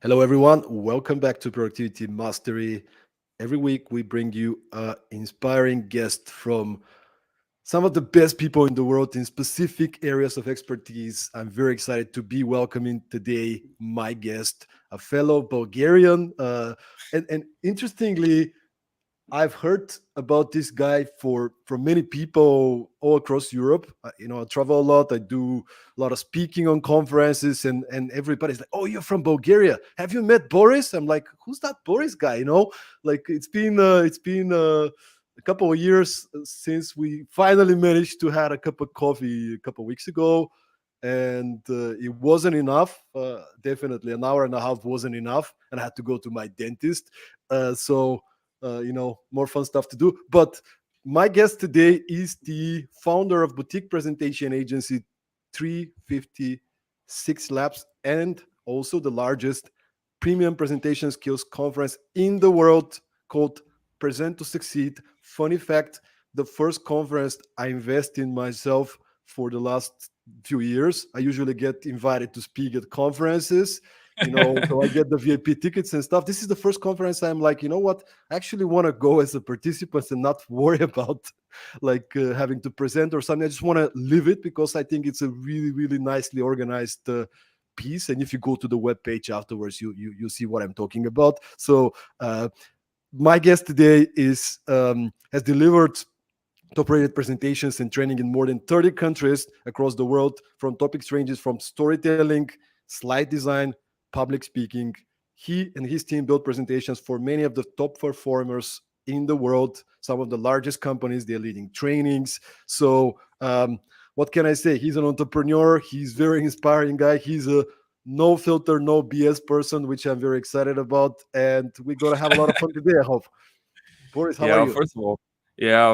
Hello, everyone. Welcome back to Productivity Mastery. Every week, we bring you an inspiring guest from some of the best people in the world in specific areas of expertise. I'm very excited to be welcoming today my guest, a fellow Bulgarian. And interestingly, I've heard about this guy for from many people all across Europe. I travel a lot. I do a lot of speaking on conferences, and everybody's like, "Oh, you're from Bulgaria? Have you met Boris?" I'm like, "Who's that Boris guy?" Like it's been a couple of years since we finally managed to had a cup of coffee a couple of weeks ago, and it wasn't enough. Definitely, an hour and a half wasn't enough, and I had to go to my dentist. More fun stuff to do. But my guest today is the founder of boutique presentation agency 356 Labs and also the largest premium presentation skills conference in the world called Present to Succeed. Funny fact, the first conference I invest in myself for the last few years. I usually get invited to speak at conferences, so I get the VIP tickets and stuff. This is the first conference I'm like, you know what? I actually want to go as a participant and not worry about having to present or something. I just want to live it because I think it's a really, really nicely organized piece. And if you go to the web page afterwards, you see what I'm talking about. So my guest today is has delivered top-rated presentations and training in more than 30 countries across the world, from topics ranges from storytelling, slide design, public speaking. He and his team built presentations for many of the top performers in the world, some of the largest companies. They're leading trainings. So what can I say? He's an entrepreneur. He's very inspiring guy. He's a no filter, no BS person, which I'm very excited about. And we're going to have a lot of fun today, I hope. Boris, how are Yeah, you?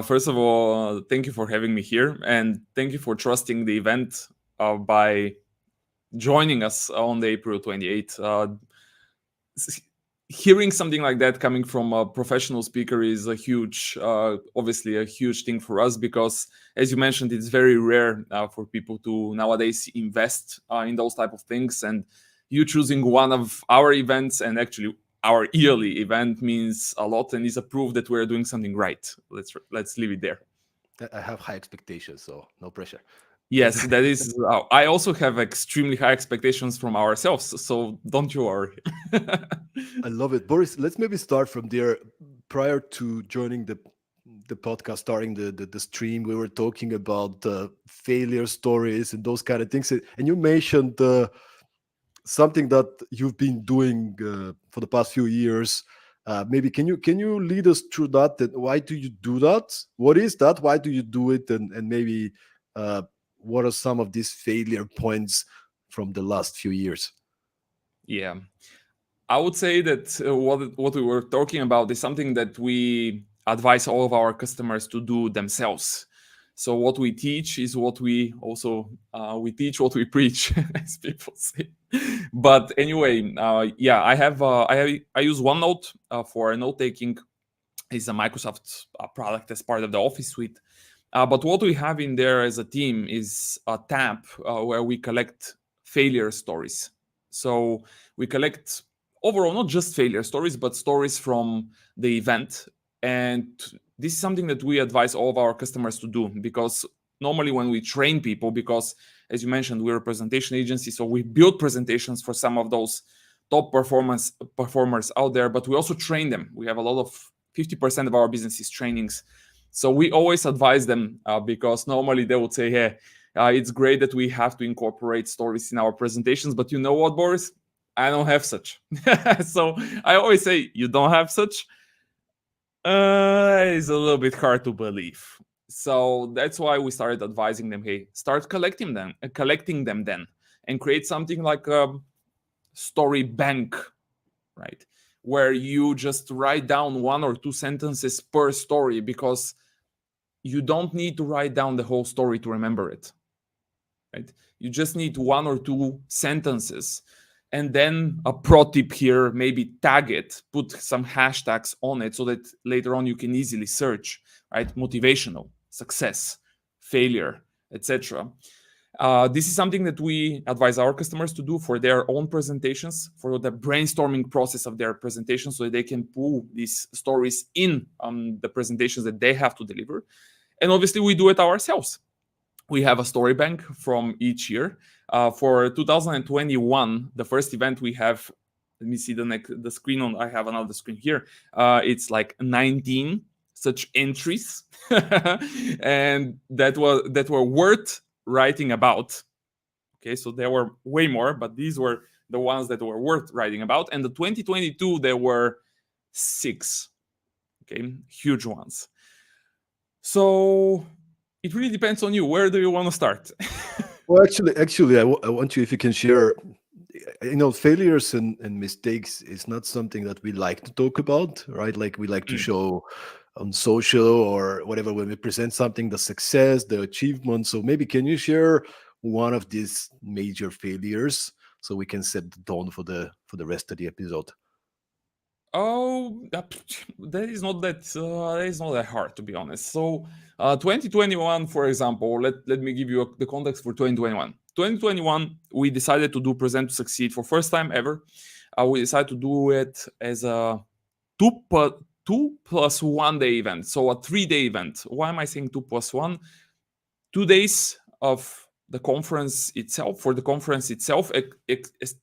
first of all, thank you for having me here, and thank you for trusting the event by joining us on the April 28th. S- Hearing something like that coming from a professional speaker is obviously a huge thing for us because, as you mentioned, it's very rare for people to nowadays invest in those type of things. And you choosing one of our events and actually our yearly event means a lot and is a proof that we're doing something right. Let's leave it there. I have high expectations, so no pressure. Yes, that is. I also have extremely high expectations from ourselves, so don't you worry. I love it. Boris, let's maybe start from there. Prior to joining the podcast, starting the stream, we were talking about failure stories and those kind of things. And you mentioned something that you've been doing for the past few years. Maybe can you lead us through that? And why do you do that? What is that? Why do you do it? And maybe uh, what are some of these failure points from the last few years? Yeah. I would say that what we were talking about is something that we advise all of our customers to do themselves. So what we teach is what we teach what we preach, as people say. But anyway, yeah, I use OneNote for note taking. It's a Microsoft product as part of the Office suite. But what we have in there as a team is a tab where we collect failure stories. So we collect overall not just failure stories, but stories from the event. And this is something that we advise all of our customers to do because normally when we train people, because as you mentioned, we're a presentation agency, so we build presentations for some of those top performers out there, but we also train them. We have a lot of 50% of our business is trainings. So we always advise them because normally they would say, hey, it's great that we have to incorporate stories in our presentations, but you know what, Boris? I don't have such. So I always say, you don't have such? It's a little bit hard to believe. So that's why we started advising them, hey, start collecting them then, and create something like a story bank, right? Where you just write down one or two sentences per story because you don't need to write down the whole story to remember it, right? You just need one or two sentences. And then a pro tip here, maybe tag it, put some hashtags on it so that later on you can easily search, right? Motivational, success, failure, etc. This is something that we advise our customers to do for their own presentations, for the brainstorming process of their presentation, so that they can pull these stories in on the presentations that they have to deliver. And obviously, we do it ourselves. We have a story bank from each year. For 2021, the first event we have, let me see the screen on, I have another screen here. It's like 19 such entries, and that were worth writing about. Okay, so there were way more, but these were the ones that were worth writing about. And the 2022, there were 6. Okay, huge ones. So it really depends on you. Where do you want to start? Well, actually, I want you, if you can share, failures and mistakes is not something that we like to talk about, right? Like we like to show on social or whatever when we present something, the success, the achievement. So maybe can you share one of these major failures so we can set the tone for the rest of the episode? Oh, that is not that hard, to be honest. So, 2021, for example, let me give you the context for 2021. 2021, we decided to do Present to Succeed for first time ever. We decided to do it as a 2+1 day event, so a 3-day event. Why am I saying 2+1? 2 days of the conference itself. For the conference itself, it's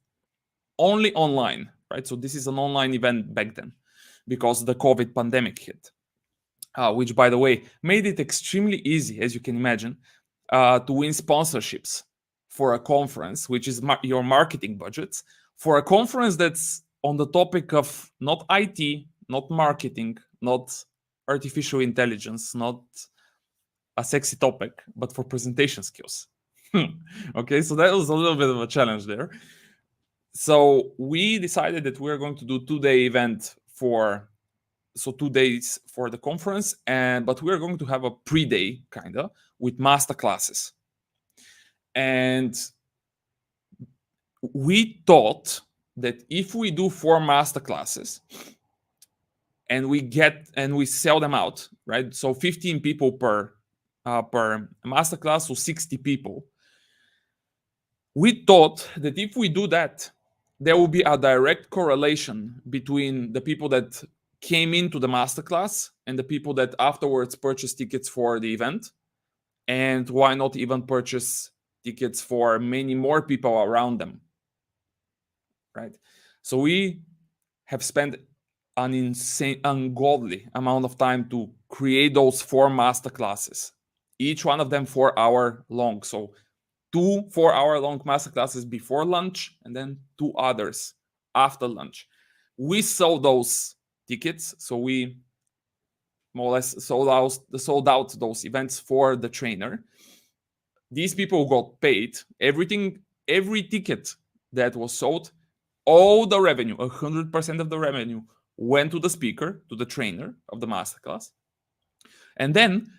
only online, right? So this is an online event back then because the COVID pandemic hit, which, by the way, made it extremely easy, as you can imagine, to win sponsorships for a conference, which is your marketing budgets, for a conference that's on the topic of not IT, not marketing, not artificial intelligence, not a sexy topic, but for presentation skills. Okay, so that was a little bit of a challenge there. So we decided that we're going to do 2-day event 2 days for the conference, but we're going to have a pre-day kinda with master classes. And we thought that if we do 4 master classes and we sell them out, right? So 15 people per master class, so 60 people. We thought that if we do that, there will be a direct correlation between the people that came into the masterclass and the people that afterwards purchased tickets for the event. And why not even purchase tickets for many more people around them, right? So we have spent an insane, ungodly amount of time to create those 4 masterclasses, each one of them 4-hour long. So 2 4-hour-long masterclasses before lunch, and then 2 others after lunch. We sold those tickets, so we more or less sold out those events for the trainer. These people got paid. Every ticket that was sold, all the revenue, 100% of the revenue, went to the speaker, to the trainer of the masterclass. And then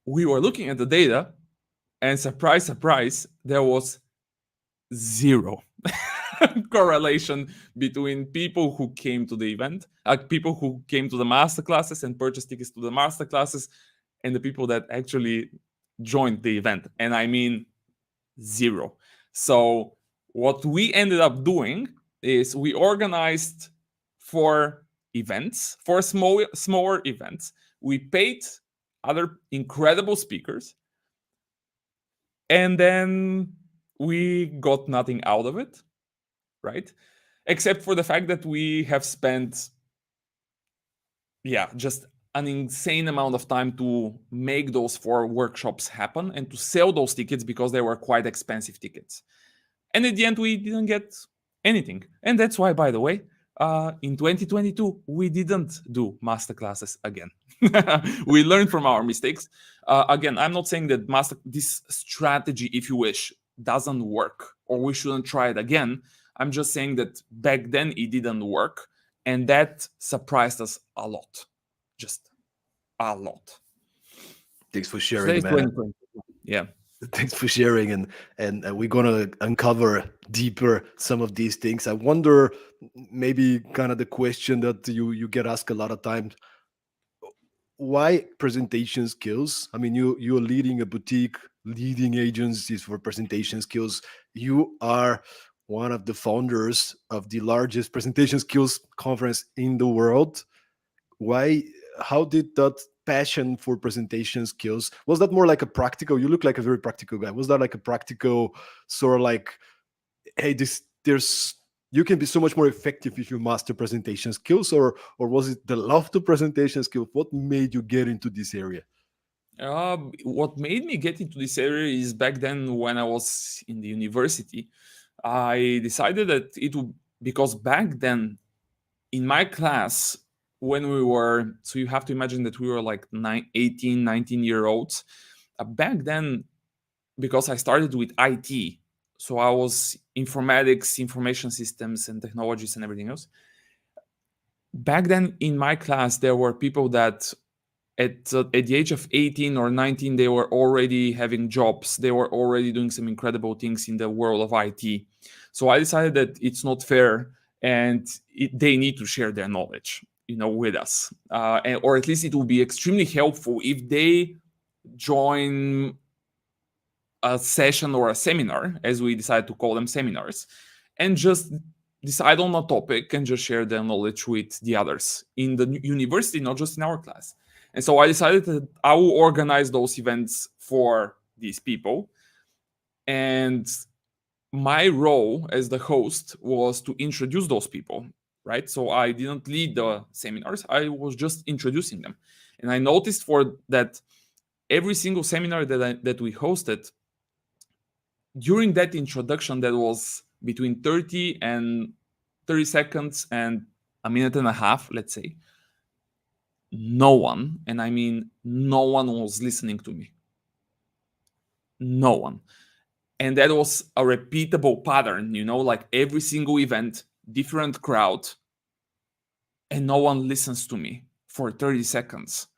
we were looking at the data, and surprise, surprise, there was 0 correlation between people who came to the event, people who came to the master classes and purchased tickets to the master classes, and the people that actually joined the event. And I mean 0. So what we ended up doing is we organized 4 events, 4 smaller events. We paid other incredible speakers, and then we got nothing out of it, right? Except for the fact that we have spent, just an insane amount of time to make those 4 workshops happen and to sell those tickets because they were quite expensive tickets. And at the end, we didn't get anything. And that's why, by the way, in 2022, we didn't do masterclasses again. We learned from our mistakes. Again, I'm not saying that this strategy, if you wish, doesn't work or we shouldn't try it again. I'm just saying that back then it didn't work, and that surprised us a lot. Just a lot. Thanks for So sharing, that is man. 2020. Yeah. Thanks for sharing, and we're gonna uncover deeper some of these things. I wonder, maybe kind of the question that you get asked a lot of times: why presentation skills? I mean, you're leading a boutique leading agencies for presentation skills. You are one of the founders of the largest presentation skills conference in the world. Why? How did that passion for presentation skills, was that more like a practical, you look like a very practical guy, was that like a practical sort of like, hey, this there's you can be so much more effective if you master presentation skills, or was it the love to presentation skills? What made you get into this area? What made me get into this area is back then when I was in the university, I decided that it would, because back then in my class, when we were, so you have to imagine that we were like 18, 19-year olds. Back then, because I started with IT, so I was informatics, information systems, and technologies and everything else. Back then in my class, there were people that at the age of 18 or 19, they were already having jobs. They were already doing some incredible things in the world of IT. So I decided that it's not fair, and they need to share their knowledge, with us. Or at least it will be extremely helpful if they join a session or a seminar, as we decided to call them seminars, and just decide on a topic and just share their knowledge with the others in the university, not just in our class. And so I decided that I will organize those events for these people. And my role as the host was to introduce those people, right? So I didn't lead the seminars, I was just introducing them. And I noticed for that every single seminar that we hosted, during that introduction that was between 30 seconds and a minute and a half, let's say, no one, and I mean no one, was listening to me. No one. And that was a repeatable pattern, like every single event, different crowd, and no one listens to me for 30 seconds.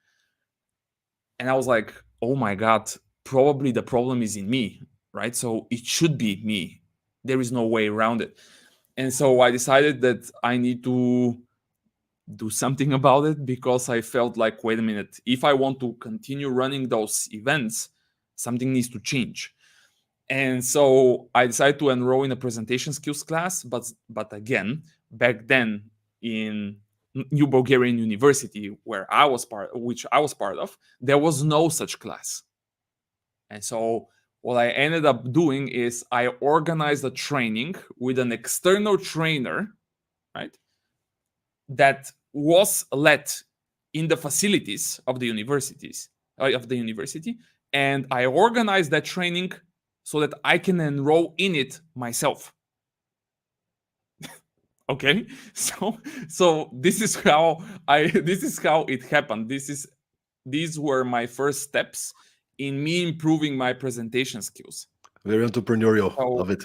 And I was like, oh my God, probably the problem is in me, right? So it should be me. There is no way around it. And so I decided that I need to do something about it, because I felt like, wait a minute, if I want to continue running those events, something needs to change. And so I decided to enroll in a presentation skills class. But again, back then in New Bulgarian University, which I was part of, there was no such class. And so what I ended up doing is I organized a training with an external trainer, right, that was led in the facilities of the university, and I organized that training so that I can enroll in it myself. Okay, so this is how it happened. These were my first steps in me improving my presentation skills. Very entrepreneurial. So, Love it.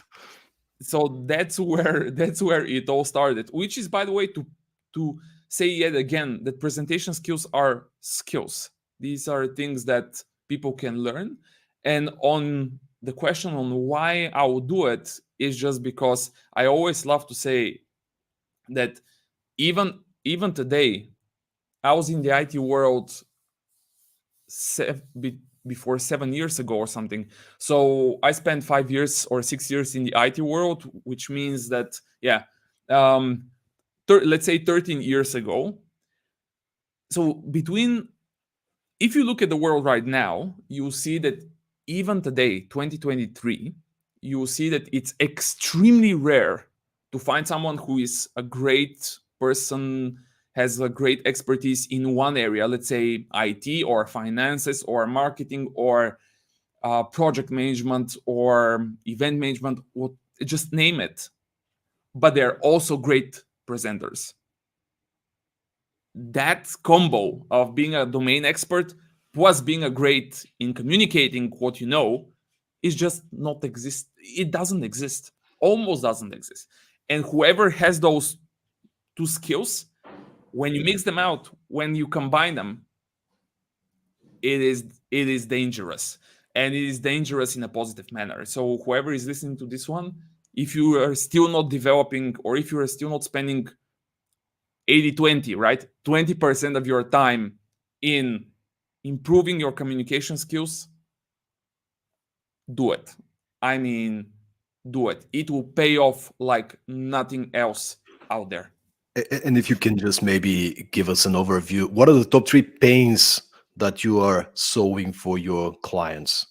so that's where it all started. Which is, by the way, to say yet again that presentation skills are skills. These are things that people can learn. And on the question on why I will do it is just because I always love to say that even today, I was in the IT world before 7 years ago or something. So I spent 5 years or 6 years in the IT world, which means that, yeah, let's say 13 years ago. So if you look at the world right now, you see that even today, 2023, you will see that it's extremely rare to find someone who is a great person, has a great expertise in one area, let's say IT or finances or marketing or project management or event management, just name it. But they're also great presenters. That combo of being a domain expert plus being a great in communicating what you know is just not exist. It doesn't exist. Almost doesn't exist. And whoever has those two skills, when you mix them out, when you combine them, it is dangerous. And it is dangerous in a positive manner. So whoever is listening to this one, if you are still not developing, or if you are still not spending 80-20, right? 20% of your time in improving your communication skills, do it. I mean, do it. It will pay off like nothing else out there. And if you can just maybe give us an overview, what are the top three pains that you are solving for your clients?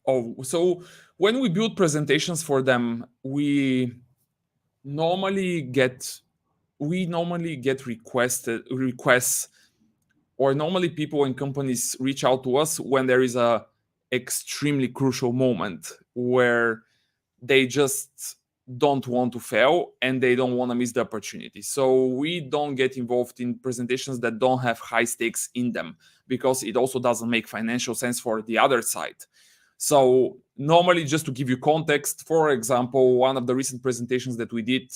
Oh, so when we build presentations for them, normally get normally get requests, or normally people and companies reach out to us when there is a extremely crucial moment where they just don't want to fail and they don't want to miss the opportunity. So we don't get involved in presentations that don't have high stakes in them, because it also doesn't make financial sense for the other side. So normally, just to give you context, for example, one of the recent presentations that we did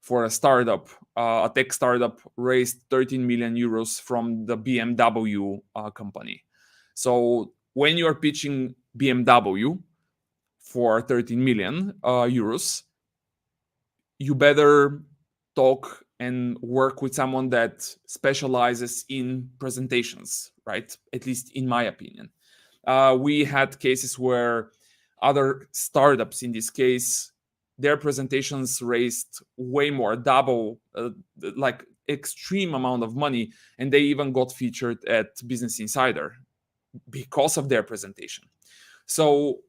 for a startup, a tech startup, raised 13 million euros from the BMW company. So when you are pitching BMW for 13 million euros, you better talk and work with someone that specializes in presentations, right? At least in my opinion. We had cases where other startups, in this case, their presentations raised way more, double, like extreme amount of money, and they even got featured at Business Insider because of their presentation. So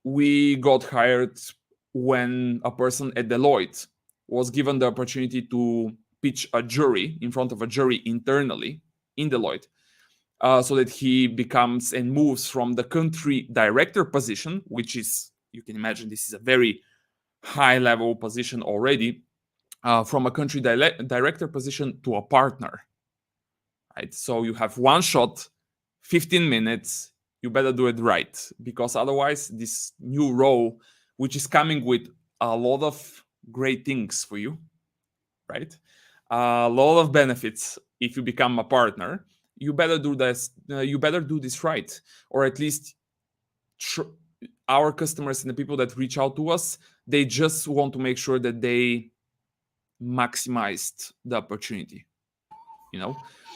we got hired when a person at Deloitte was given the opportunity to pitch a jury in front of a jury internally in Deloitte, so that he becomes and moves from the country director position, which is, you can imagine, this is a very high level position already, from a country director position to a partner. Right? So you have one shot, 15 minutes. You better do it right, because otherwise, this new role, which is coming with a lot of great things for you, right? A lot of benefits if you become a partner. You better do this. You better do this right, or at least our customers and the people that reach out to us, they just want to make sure that they maximized the opportunity.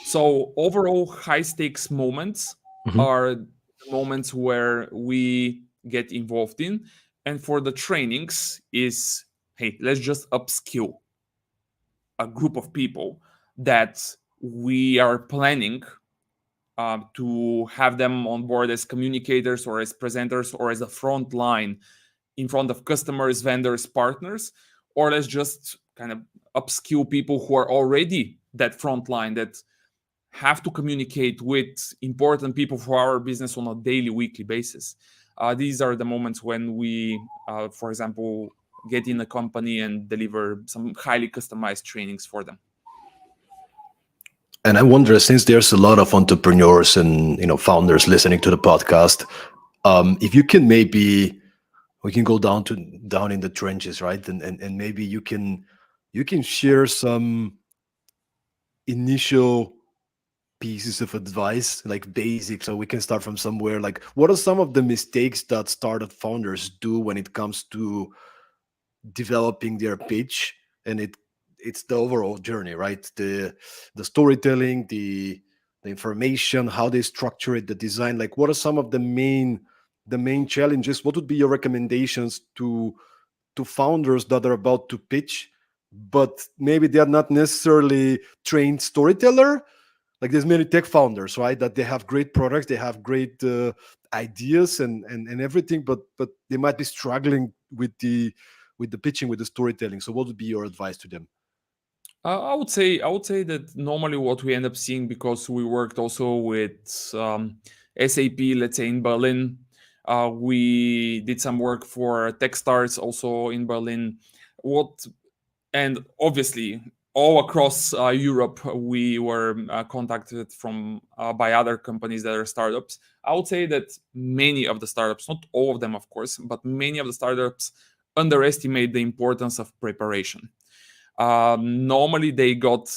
So overall, high stakes moments Mhm. are the moments where we get involved in. And for the trainings is, hey, let's just upskill a group of people that we are planning to have them on board as communicators or as presenters or as a front line in front of customers, vendors, partners, or let's just kind of upskill people who are already that front line that have to communicate with important people for our business on a daily, weekly basis. These are the moments when we, for example, get in a company and deliver some highly customized trainings for them. And I wonder, since there's a lot of entrepreneurs and founders listening to the podcast, if you can maybe we can go down in the trenches, right? And maybe you can share some initial pieces of advice, like basics, so we can start from somewhere. Like, what are some of the mistakes that startup founders do when it comes to developing their pitch? And it's the overall journey, right? The storytelling, the information, how they structure it, the design. Like, what are some of the main challenges? What would be your recommendations to founders that are about to pitch, but maybe they are not necessarily trained storyteller? Like, there's many tech founders, right, that they have great products, they have great ideas and everything, but they might be struggling with the pitching, with the storytelling. So what would be your advice to them? I would say that normally what we end up seeing, because we worked also with SAP, let's say in Berlin, we did some work for Techstars also in Berlin. What And obviously all across Europe, we were contacted from by other companies that are startups. I would say that many of the startups, not all of them, of course, but many of the startups underestimate the importance of preparation. Normally, they got,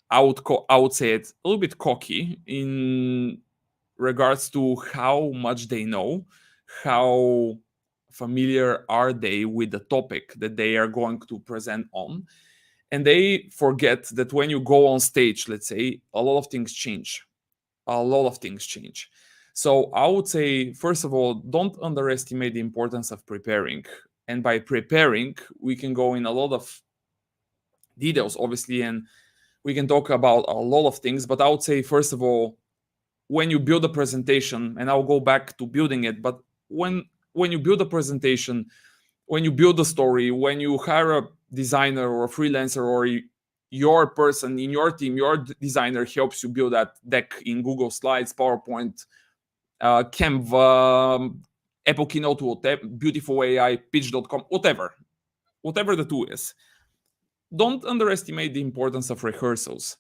I would say it, a little bit cocky in regards to how much they know, how familiar are they with the topic that they are going to present on. And they forget that when you go on stage, let's say, a lot of things change. A lot of things change. So I would say, first of all, don't underestimate the importance of preparing. And by preparing, we can go in a lot of details, obviously, and we can talk about a lot of things. But I would say, first of all, when you build a presentation, and I'll go back to building it, but when you build a presentation, when you build a story, when you hire a designer or a freelancer, or your person in your team, your designer helps you build that deck in Google Slides, PowerPoint, Canva, Apple Keynote, whatever, Beautiful AI, Pitch.com, whatever the tool is. Don't underestimate the importance of rehearsals.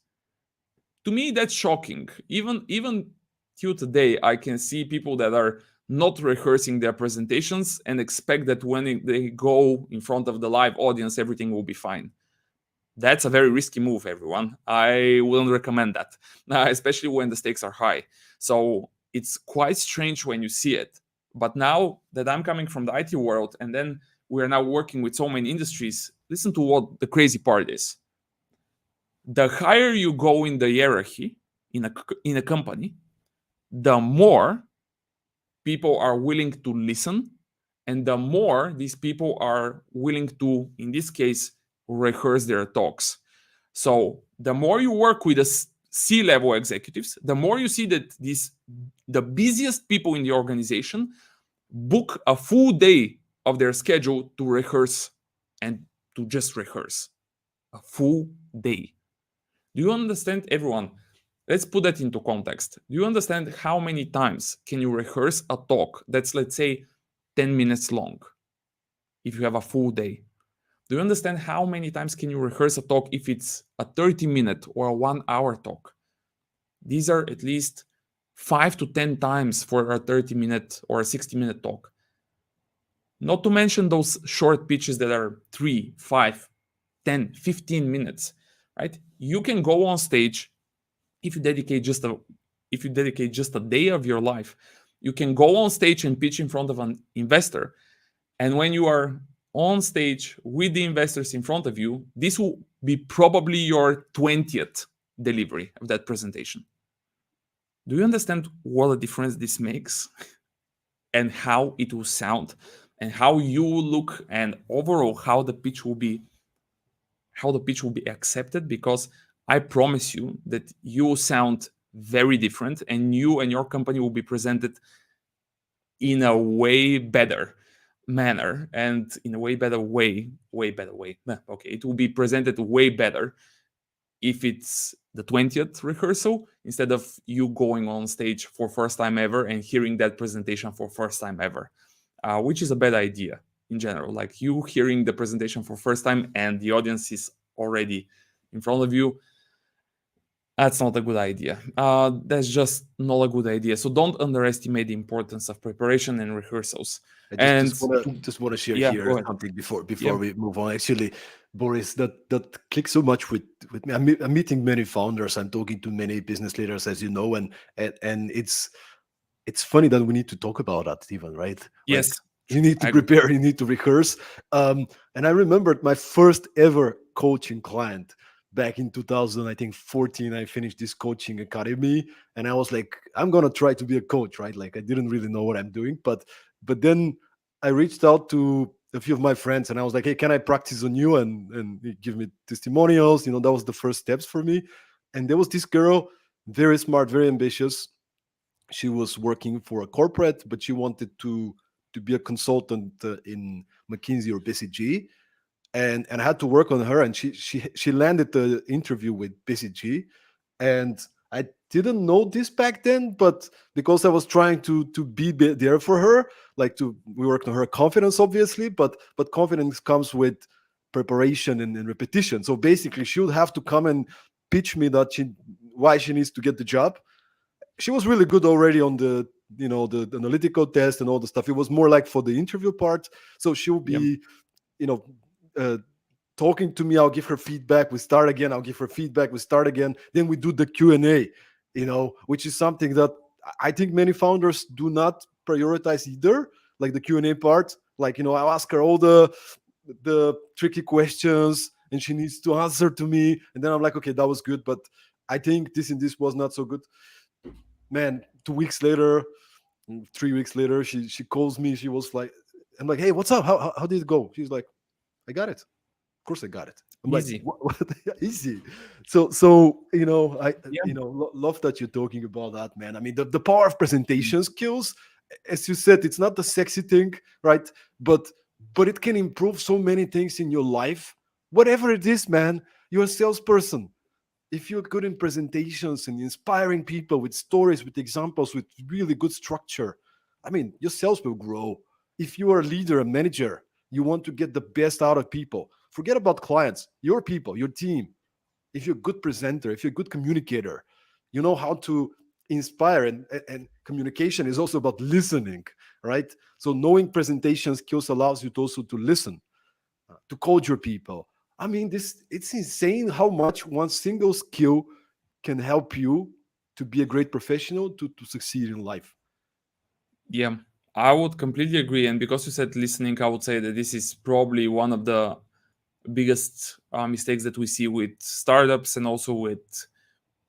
To me, that's shocking. Even till today, I can see people that are not rehearsing their presentations and expect that when they go in front of the live audience, everything will be fine. That's a very risky move, everyone. I wouldn't recommend that, especially when the stakes are high. So it's quite strange when you see it. But now that I'm coming from the IT world, and then we are now working with so many industries, listen to what the crazy part is. The higher you go in the hierarchy in a company, the more people are willing to listen, and the more these people are willing to, in this case, rehearse their talks. So the more you work with the C-level executives, the more you see that the busiest people in the organization book a full day of their schedule to rehearse, and to just rehearse a full day. Do you understand, everyone? Let's put that into context. Do you understand how many times can you rehearse a talk that's, let's say, 10 minutes long if you have a full day? Do you understand how many times can you rehearse a talk if it's a 30-minute or a 1-hour talk? These are at least 5 to 10 times for a 30-minute or a 60-minute talk. Not to mention those short pitches that are 3, 5, 10, 15 minutes, right? You can go on stage if you dedicate just a day of your life. You can go on stage and pitch in front of an investor. And when you are on stage with the investors in front of you, this will be probably your 20th delivery of that presentation. Do you understand what a difference this makes? And how it will sound, and how you will look, and overall how the pitch will be accepted? Because I promise you that you will sound very different, and you and your company will be presented in a way better manner, and in a way better way. Okay, it will be presented way better if it's the 20th rehearsal, instead of you going on stage for first time ever and hearing that presentation for first time ever, which is a bad idea in general. Like, you hearing the presentation for first time and the audience is already in front of you, that's not a good idea. That's just not a good idea. So don't underestimate the importance of preparation and rehearsals. I And just want to share yeah, go here ahead. something before Yeah. we move on. Actually, Boris, that clicks so much with me. I'm meeting many founders. I'm talking to many business leaders, as you know, and it's funny that we need to talk about that, even, right? Like, Yes, you need to I agree. prepare, you need to rehearse. And I remembered my first ever coaching client back in 2000, I think 14. I finished this coaching academy, and I was like, I'm gonna try to be a coach, right? Like, I didn't really know what I'm doing, but then I reached out to a few of my friends, and I was like, hey, can I practice on you and you give me testimonials? That was the first steps for me. And there was this girl, very smart, very ambitious. She was working for a corporate, but she wanted to be a consultant in McKinsey or BCG, and I had to work on her. And she landed the interview with BCG, and I didn't know this back then, but because I was trying to be there for her, like, we worked on her confidence, obviously, but confidence comes with preparation and repetition. So basically, she would have to come and pitch me why she needs to get the job. She was really good already on the analytical test and all the stuff. It was more like for the interview part. So she'll Yeah. be, you know uh, talking to me. I'll give her feedback, we start again. I'll give her feedback, we start again. Then we do the Q&A, which is something that I think many founders do not prioritize either, like the Q&A part. Like, I'll ask her all the tricky questions, and she needs to answer to me, and then I'm like, okay, that was good, but I think this and this was not so good. Man, 2 weeks later, 3 weeks later, she calls me. She was like, I'm like, hey, what's up? How did it go? She's like, I got it. Of course I got it. I'm like, Easy. what? Easy. So I Yeah. love that you're talking about that, man. I mean, the power of presentation skills, as you said, it's not the sexy thing, right? But it can improve so many things in your life. Whatever it is, man, you're a salesperson. If you're good in presentations and inspiring people with stories, with examples, with really good structure, I mean, your sales will grow. If you are a leader, a manager, you want to get the best out of people. Forget about clients, your people, your team. If you're a good presenter, if you're a good communicator, you know how to inspire, and communication is also about listening, right? So knowing presentation skills allows you to also to listen, to coach your people. I mean, this it's insane how much one single skill can help you to be a great professional, to succeed in life. Yeah, I would completely agree. And because you said listening, I would say that this is probably one of the biggest mistakes that we see with startups and also with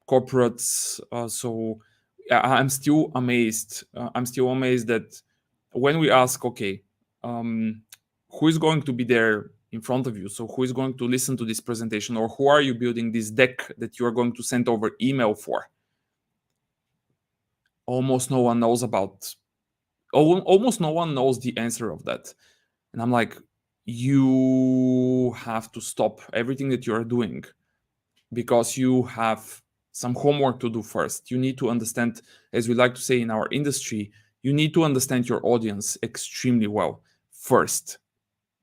corporates. So yeah, I'm still amazed. I'm still amazed that when we ask, okay, um, who is going to be there in front of you? So who is going to listen to this presentation, or who are you building this deck that you are going to send over email for? Almost no one knows about. Almost no one knows the answer of that. And I'm like, you have to stop everything that you are doing because you have some homework to do first. You need to understand, as we like to say in our industry, you need to understand your audience extremely well first.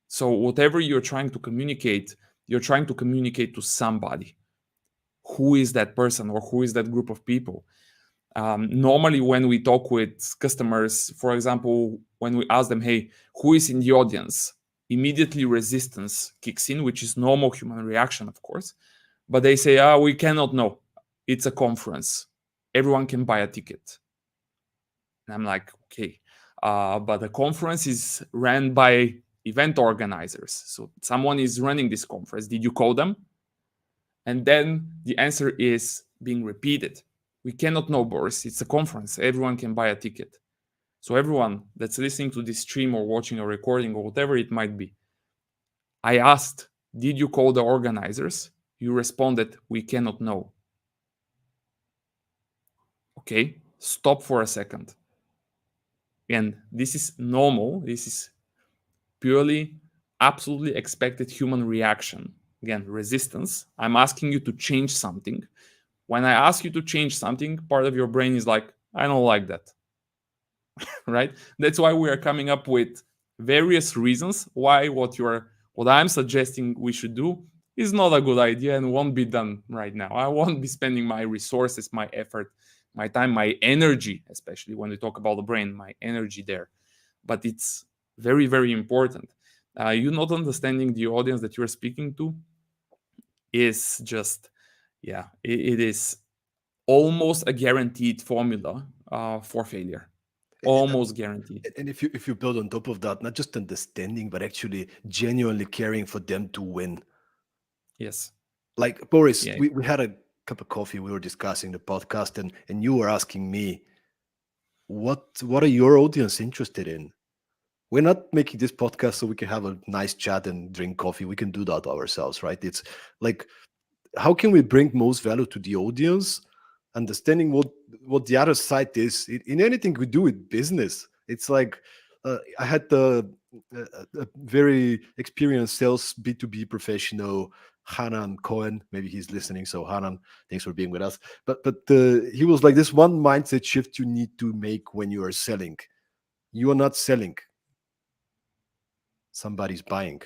So, whatever you're trying to communicate, you're trying to communicate to somebody. Who is that person or who is that group of people? Normally, when we talk with customers, for example, when we ask them, hey, who is in the audience? Immediately resistance kicks in, which is normal human reaction, of course. But they say, we cannot know. It's a conference. Everyone can buy a ticket. And I'm like, okay. But the conference is ran by event organizers. So someone is running this conference. Did you call them? And then the answer is being repeated. We cannot know, Boris. It's a conference. Everyone can buy a ticket. So everyone that's listening to this stream or watching a recording or whatever it might be, I asked, did you call the organizers? You responded, we cannot know. Okay, stop for a second. And this is normal. This is purely, absolutely expected human reaction. Again, resistance. I'm asking you to change something. When I ask you to change something, part of your brain is like, I don't like that. Right? That's why we are coming up with various reasons why what I'm suggesting we should do is not a good idea and won't be done right now. I won't be spending my resources, my effort, my time, my energy, especially when we talk about the brain, my energy there. But it's very, very important. You not understanding the audience that you're speaking to is just, yeah, it is almost a guaranteed formula for failure. Almost guaranteed. And if you build on top of that, not just understanding, but actually genuinely caring for them to win. Yes. Like Boris, Yeah. we had a cup of coffee, we were discussing the podcast, and you were asking me, what are your audience interested in? We're not making this podcast so we can have a nice chat and drink coffee. We can do that ourselves, right? It's like, how can we bring most value to the audience, understanding what the other side is in anything we do with business. It's like, I had a very experienced sales B2B professional, Hanan Cohen. Maybe he's listening, so Hanan, thanks for being with us. But he was like, this one mindset shift you need to make when you are selling. You are not selling, somebody's buying.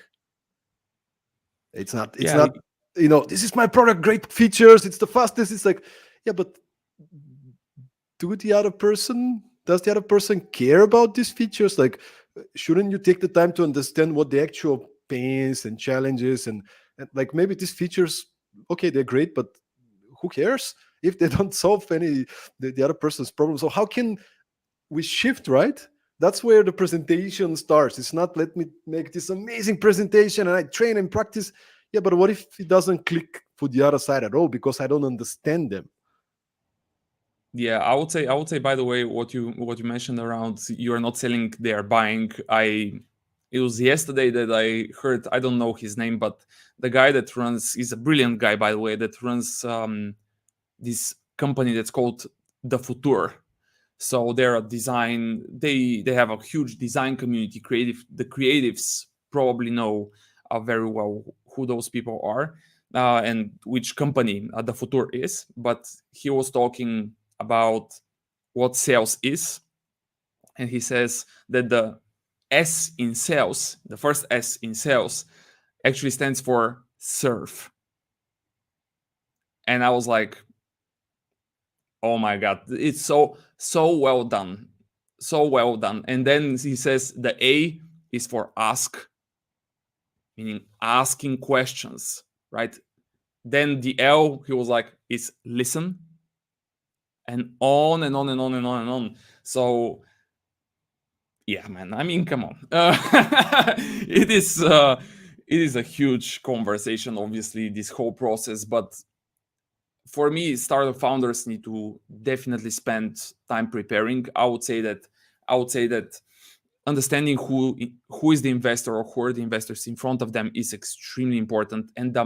It's Yeah. not, this is my product, great features, it's the fastest. It's like, yeah, but does the other person care about these features? Like, shouldn't you take the time to understand what the actual pains and challenges, and like, maybe these features, okay, they're great, but who cares if they don't solve the other person's problem? So how can we shift, right? That's where the presentation starts. It's not, let me make this amazing presentation and I train and practice. Yeah, but what if it doesn't click for the other side at all because I don't understand them? Yeah, I would say by the way, what you mentioned around you are not selling, they are buying. It was yesterday that I heard, I don't know his name, but the guy that runs, is a brilliant guy by the way, that runs this company that's called The Futur. So they're a design, they have a huge design community, the creatives probably know very well who those people are, and which company The Futur is. But he was talking about what sales is, and he says that the S in sales, the first S in sales, actually stands for serve. And I was like, oh my god, it's so well done, so well done. And then he says the A is for ask, meaning asking questions, right? Then the L, he was like, is listen, and on and on and on and on and on. So yeah, man, I mean, come on. It is a huge conversation, obviously, this whole process. But for me, startup founders need to definitely spend time preparing. I would say that understanding who is the investor, or who are the investors in front of them, is extremely important, and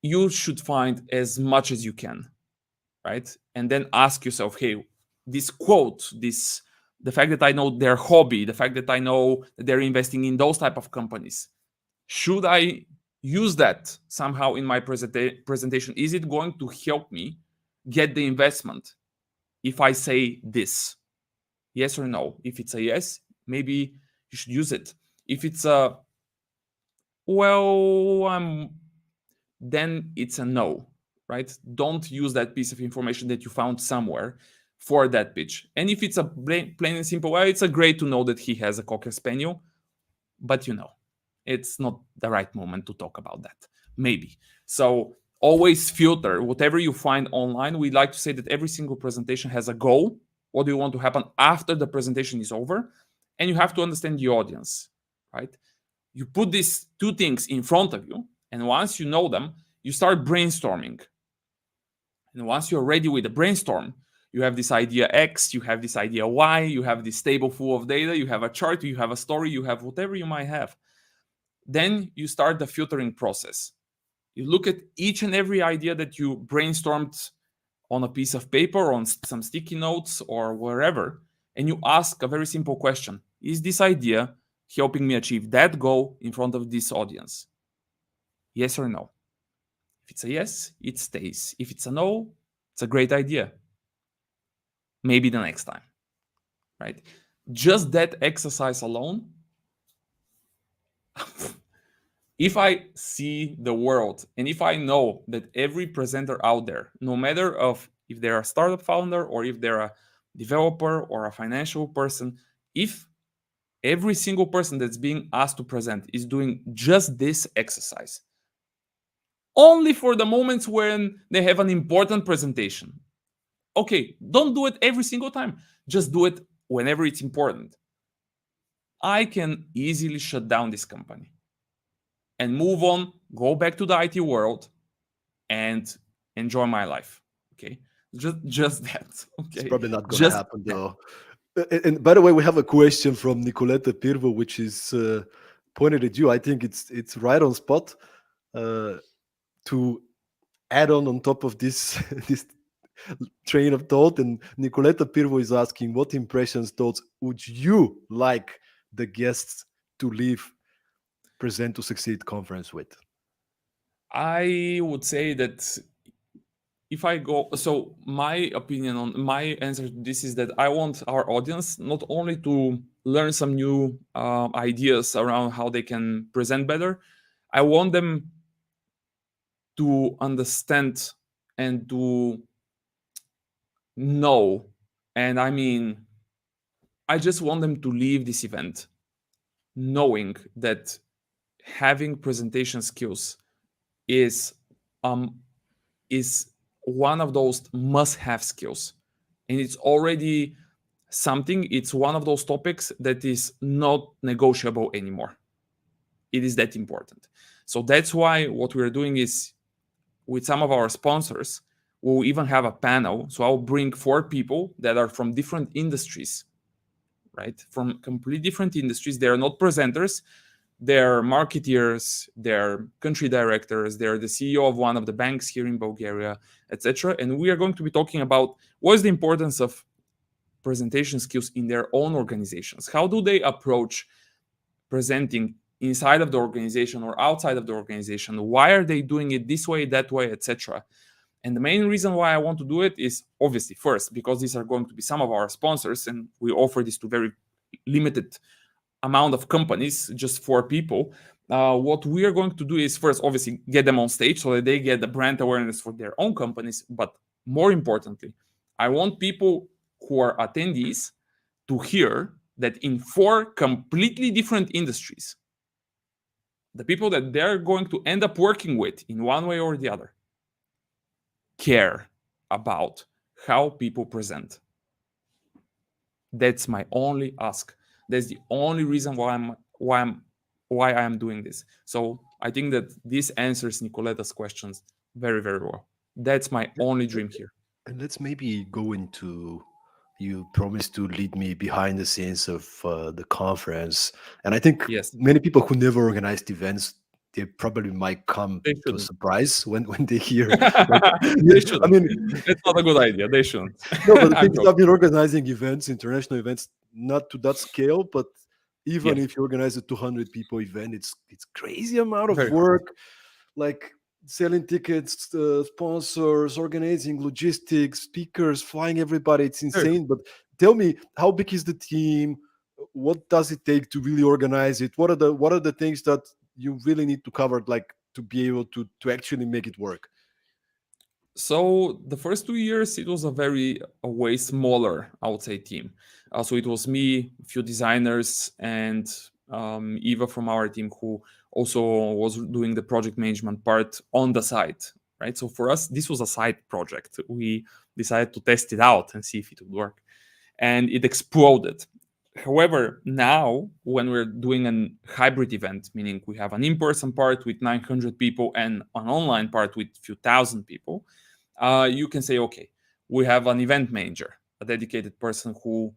you should find as much as you can, right? And then ask yourself, hey, this quote, this the fact that I know their hobby, the fact that I know that they're investing in those type of companies, should I use that somehow in my presentation? Is it going to help me get the investment if I say this? Yes or no? If it's a yes, maybe you should use it. If it's a well, then it's a no, right? Don't use that piece of information that you found somewhere for that pitch. And if it's a plain and simple, well, it's a great to know that he has a Cocker Spaniel, but it's not the right moment to talk about that. Maybe. So always filter whatever you find online. We like to say that every single presentation has a goal. What do you want to happen after the presentation is over? And you have to understand the audience, right? You put these two things in front of you, and once you know them, you start brainstorming. And once you're ready with the brainstorm, you have this idea X, you have this idea Y, you have this table full of data, you have a chart, you have a story, you have whatever you might have. Then you start the filtering process. You look at each and every idea that you brainstormed on a piece of paper, on some sticky notes, or wherever, and you ask a very simple question. Is this idea helping me achieve that goal in front of this audience? Yes or no? If it's a yes, it stays. If it's a no, it's a great idea. Maybe the next time, right? Just that exercise alone, if I see the world and if I know that every presenter out there, no matter of if they're a startup founder or if they're a developer or a financial person, if every single person that's being asked to present is doing just this exercise, only for the moments when they have an important presentation. Okay, don't do it every single time. Just do it whenever it's important. I can easily shut down this company and move on, go back to the IT world, and enjoy my life. Okay, just that. It's Okay, probably not going to just happen that. though. And by the way, we have a question from Nicoletta Pirvo, which is pointed at you. I think it's right on spot. To add on top of this this train of thought, and Nicoletta Pirvo is asking, what impressions, thoughts would you like the guests to leave Present to Succeed conference with? I would say that if I go, so my opinion on my answer to this is that I want our audience not only to learn some new ideas around how they can present better, I want them to understand and to know. And I mean, I just want them to leave this event knowing that having presentation skills is um is one of those must-have skills, and it's already it's one of those topics that is not negotiable anymore. It is that important. So that's why what we're doing is, with some of our sponsors, We'll even have a panel. So I'll bring 4 people that are from different industries, right? From completely different industries. They are not presenters. They're marketeers, they're country directors, they're the CEO of one of the banks here in Bulgaria, etc. And we are going to be talking about what is the importance of presentation skills in their own organizations. How do they approach presenting inside of the organization or outside of the organization? Why are they doing it this way, that way, etc.? And the main reason why I want to do it is obviously first because these are going to be some of our sponsors, and we offer this to very limited amount of companies, just 4 people. What we are going to do is first, obviously, get them on stage so that they get the brand awareness for their own companies. But more importantly, I want people who are attendees to hear that in 4 completely different industries, the people that they're going to end up working with in one way or the other care about how people present. That's my only ask. That's the only reason why I am doing this. So I think that this answers Nicoletta's questions very, very well. That's my only dream here. And let's maybe go into, you promised to lead me behind the scenes of the conference. And I think Yes, many people who never organized events, they probably might come they to a shouldn't. surprise when they hear, like, yeah, They I shouldn't. mean, That's not a good idea. They shouldn't. no, but the thing I'm is, joking. I've been organizing events, international events, not to that scale, but Yeah, even if you organize a 200 people event, it's crazy amount of very hard. work, like selling tickets, sponsors, organizing logistics, speakers, flying everybody. It's Very hard. insane. But tell me, how big is the team? What does it take to really organize it? What are the things that you really need to cover, like to be able to actually make it work? So the first 2 years, it was a way smaller, I would say, team. So it was me, a few designers, and Eva from our team, who also was doing the project management part on the side, right? So for us, this was a side project. We decided to test it out and see if it would work, and it exploded. However, now when we're doing a hybrid event, meaning we have an in-person part with 900 people and an online part with a few thousand people, you can say, okay, we have an event manager, a dedicated person who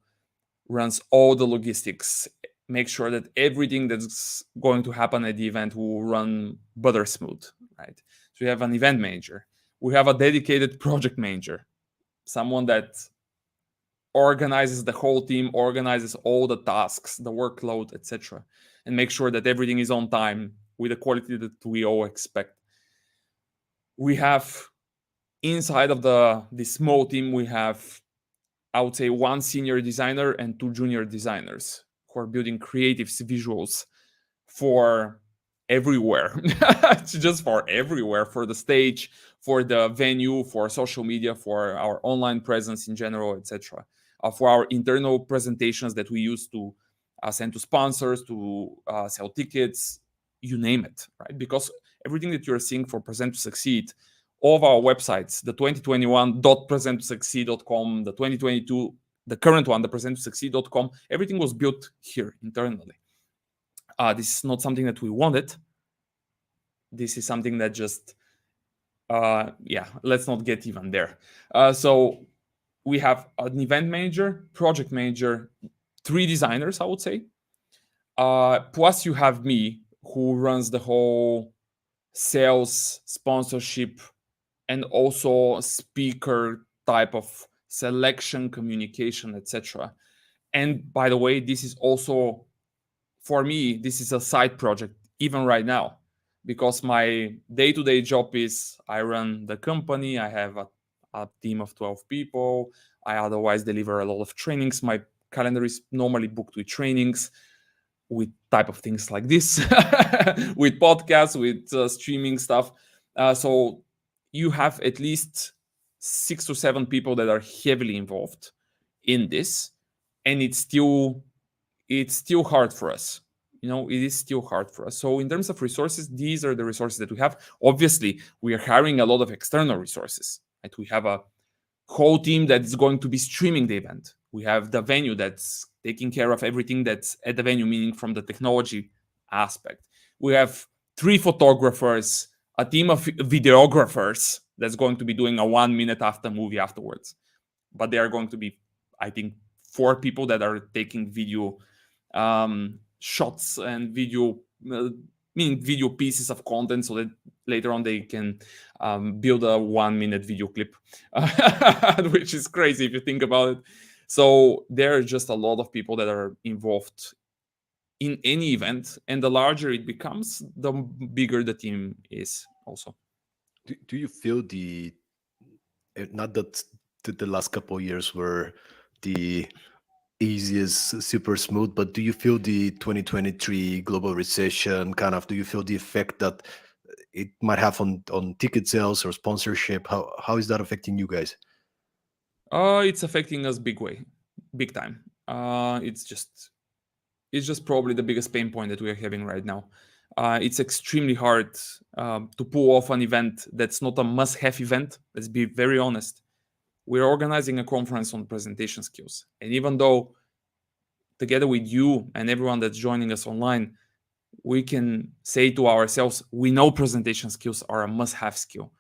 runs all the logistics, make sure that everything that's going to happen at the event will run butter smooth, right? So we have an event manager. We have a dedicated project manager, someone that organizes the whole team, organizes all the tasks, the workload, etc., and make sure that everything is on time with the quality that we all expect. We have inside of the small team, we have, I would say, 1 senior designer and 2 junior designers who are building creative visuals for everywhere. Just for everywhere, for the stage, for the venue, for social media, for our online presence in general, etc. For our internal presentations that we use to send to sponsors, to sell tickets, you name it, right? Because everything that you're seeing for Present to Succeed, all of our websites, the 2021.presenttosucceed.com, the 2022, the current one, the presenttosucceed.com, everything was built here internally. This is not something that we wanted. This is something that just, let's not get even there. So we have an event manager, project manager, 3 designers, I would say. Plus you have me, who runs the whole sales, sponsorship, and also speaker type of selection, communication, etc. And by the way, this is also, for me, this is a side project even right now, because my day-to-day job is I run the company. I have a team of 12 people. I otherwise deliver a lot of trainings. My calendar is normally booked with trainings, with type of things like this, with podcasts, with streaming stuff. So you have at least 6 to 7 people that are heavily involved in this, and it's still hard for us. It is still hard for us. So in terms of resources, these are the resources that we have. Obviously, we are hiring a lot of external resources, right? We have a whole team that is going to be streaming the event. We have the venue that's taking care of everything that's at the venue, meaning from the technology aspect. We have 3 photographers, a team of videographers that's going to be doing a 1 minute after movie afterwards. But there are going to be, I think, 4 people that are taking video shots and video, meaning video pieces of content, so that later on they can build a 1 minute video clip, which is crazy if you think about it. So there are just a lot of people that are involved in any event, and the larger it becomes, the bigger the team is also. Do you feel not that the last couple of years were the easiest, super smooth, but do you feel the 2023 global recession kind of, do you feel the effect that it might have on ticket sales or sponsorship? How is that affecting you guys? It's affecting us big time. It's just probably the biggest pain point that we are having right now. It's extremely hard to pull off an event that's not a must-have event. Let's be very honest. We're organizing a conference on presentation skills, and even though together with you and everyone that's joining us online, we can say to ourselves, we know presentation skills are a must-have skill.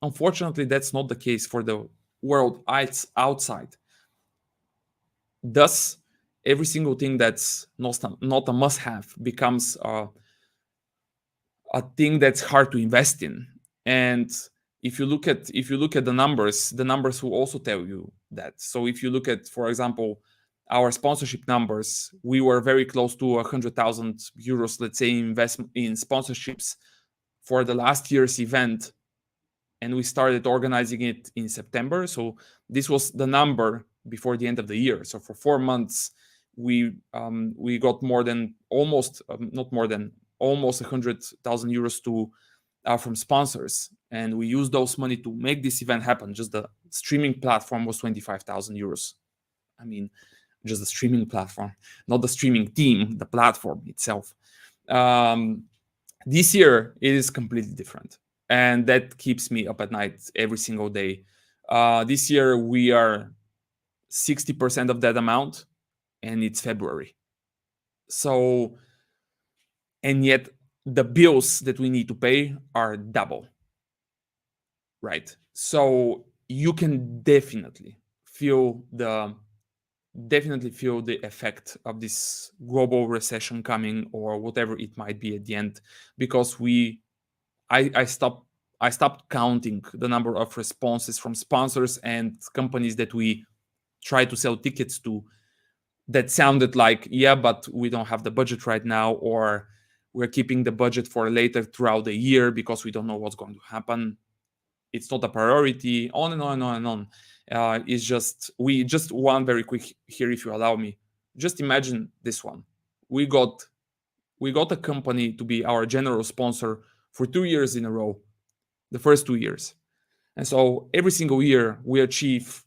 Unfortunately, that's not the case for the world outside. Thus, every single thing that's not a must-have becomes a thing that's hard to invest in. And if you look at the numbers will also tell you that. So if you look at, for example, our sponsorship numbers, we were very close to 100,000 euros, let's say, investment in sponsorships for the last year's event, and we started organizing it in September. So this was the number before the end of the year. So for 4 months, we got almost 100,000 euros from sponsors, and we used those money to make this event happen. Just the streaming platform was 25,000 euros. I mean, just the streaming platform, not the streaming team, the platform itself. This year, it is completely different, and that keeps me up at night every single day. This year, we are 60% of that amount, and it's February. So, and yet the bills that we need to pay are double, right? So you can definitely feel the effect of this global recession coming, or whatever it might be at the end, because I stopped counting the number of responses from sponsors and companies that we try to sell tickets to that sounded like, yeah, but we don't have the budget right now, or we're keeping the budget for later throughout the year because we don't know what's going to happen. It's not a priority, on and on and on and on. It's just one very quick here, if you allow me. Just imagine this one. We got a company to be our general sponsor for 2 years in a row, the first 2 years. And so every single year we achieve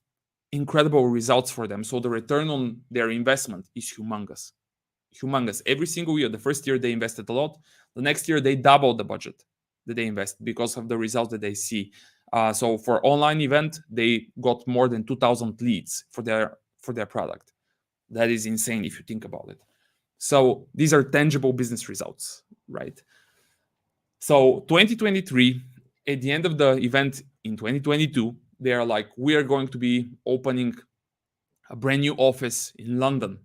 incredible results for them. So the return on their investment is humongous. Every single year. The first year they invested a lot. The next year they doubled the budget that they invest because of the results that they see. So for online event, they got more than 2,000 leads for their product. That is insane if you think about it. So these are tangible business results, right? So 2023, at the end of the event in 2022, they are like, we are going to be opening a brand new office in London.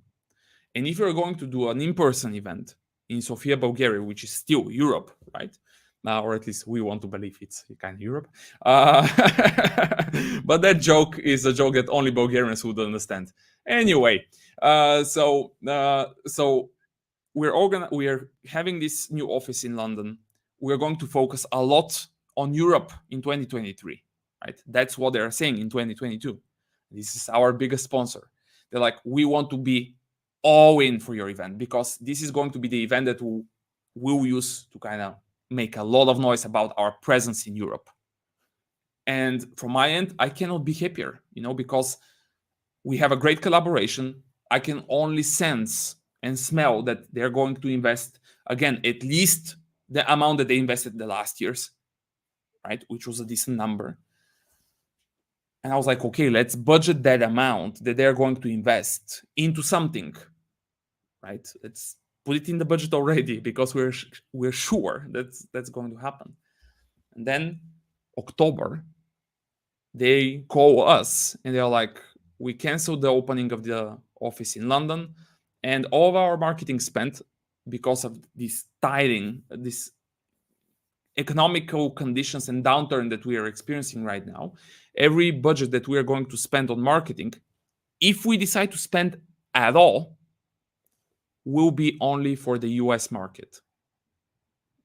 And if you're going to do an in-person event in Sofia, Bulgaria, which is still Europe, right? Or at least we want to believe it's kind of Europe. But that joke is a joke that only Bulgarians would understand. Anyway, so we are having this new office in London. We're going to focus a lot on Europe in 2023, right? That's what they're saying in 2022. This is our biggest sponsor. They're like, we want to be all in for your event, because this is going to be the event that we'll use to kind of make a lot of noise about our presence in Europe. And from my end, I cannot be happier, because we have a great collaboration. I can only sense and smell that they're going to invest, again, at least the amount that they invested the last years, right? Which was a decent number. And I was like, okay, let's budget that amount that they're going to invest into something, right? Let's put it in the budget already, because we're sure that's going to happen. And then October, they call us and they're like, we canceled the opening of the office in London, and all of our marketing spent because of this tiding, this economical conditions and downturn that we are experiencing right now. Every budget that we are going to spend on marketing, if we decide to spend at all, will be only for the US market.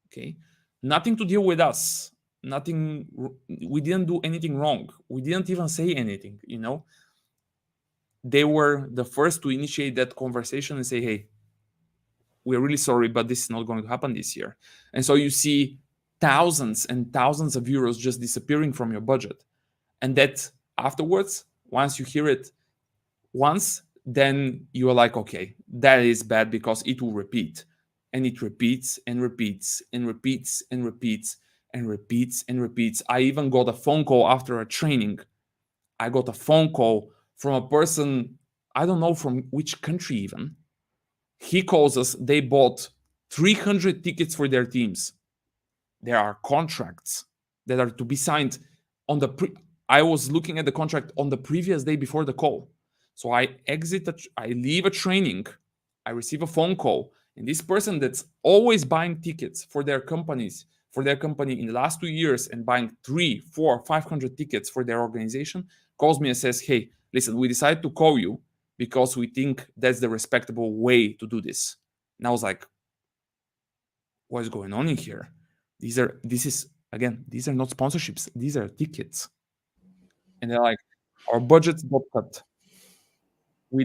Okay, nothing to deal with us. Nothing. We didn't do anything wrong. We didn't even say anything. They were the first to initiate that conversation and say, "Hey, we're really sorry, but this is not going to happen this year." And so you see thousands and thousands of euros just disappearing from your budget, and that afterwards, once you hear it once, then you are like, okay, that is bad because it will repeat. And it repeats and repeats and repeats and repeats and repeats and repeats. I even got a phone call after a training. I got a phone call from a person, I don't know from which country even. He calls us, they bought 300 tickets for their teams. There are contracts that are to be signed on the I was looking at the contract on the previous day before the call. So I leave a training, I receive a phone call, and this person that's always buying tickets for their company in the last 2 years and buying 3, 4, 500 tickets for their organization calls me and says, "Hey, listen, we decided to call you because we think that's the respectable way to do this." And I was like, what is going on in here? These are not sponsorships. These are tickets. And they're like, our budget's got cut. We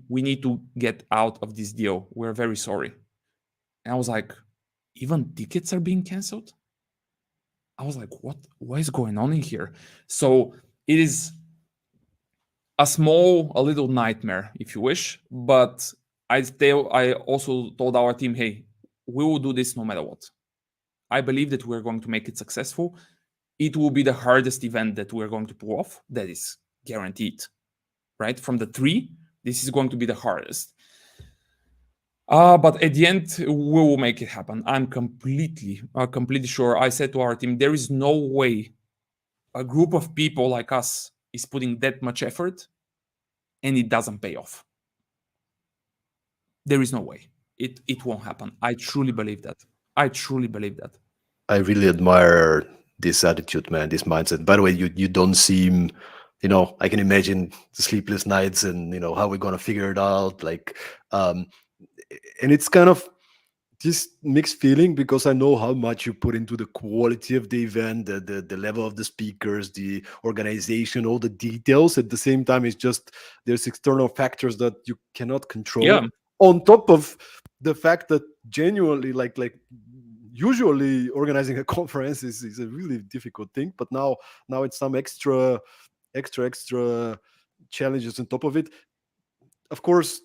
need to get out of this deal. We're very sorry. And I was like, even tickets are being canceled? I was like, what is going on in here? So it is a little nightmare, if you wish. But I also told our team, hey, we will do this no matter what. I believe that we're going to make it successful. It will be the hardest event that we're going to pull off. That is guaranteed, right? From the 3, this is going to be the hardest. But at the end, we will make it happen. I'm completely sure. I said to our team, there is no way a group of people like us is putting that much effort and it doesn't pay off. There is no way. It won't happen. I truly believe that. I really admire this attitude, man, this mindset. By the way, you don't seem, I can imagine the sleepless nights and how we're gonna figure it out. And it's kind of this mixed feeling because I know how much you put into the quality of the event, the level of the speakers, the organization, all the details. At the same time, it's just there's external factors that you cannot control. Yeah. On top of the fact that genuinely, like usually organizing a conference is a really difficult thing, but now it's some extra challenges on top of it. Of course,